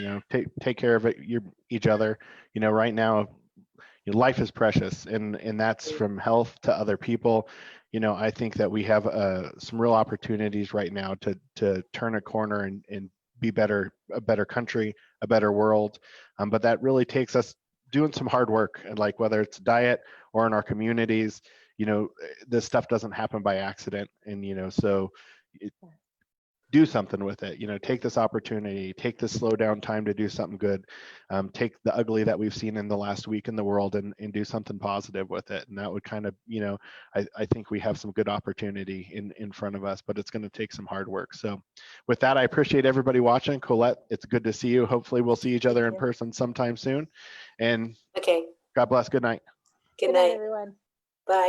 Speaker 3: take care of each other. Right now, life is precious, and that's from health to other people. I think that we have some real opportunities right now to turn a corner and be a better country, a better world. But that really takes us doing some hard work, and like whether it's diet or in our communities, this stuff doesn't happen by accident. And so do something with it. Take this opportunity, take this slow down time to do something good. Take the ugly that we've seen in the last week in the world and do something positive with it. And that would kind of, I think we have some good opportunity in front of us, but it's going to take some hard work. So with that, I appreciate everybody watching. Colette, it's good to see you. Hopefully we'll see each other in person sometime soon. And
Speaker 2: okay.
Speaker 3: God bless. Good night.
Speaker 2: Good night,
Speaker 1: everyone.
Speaker 2: Bye.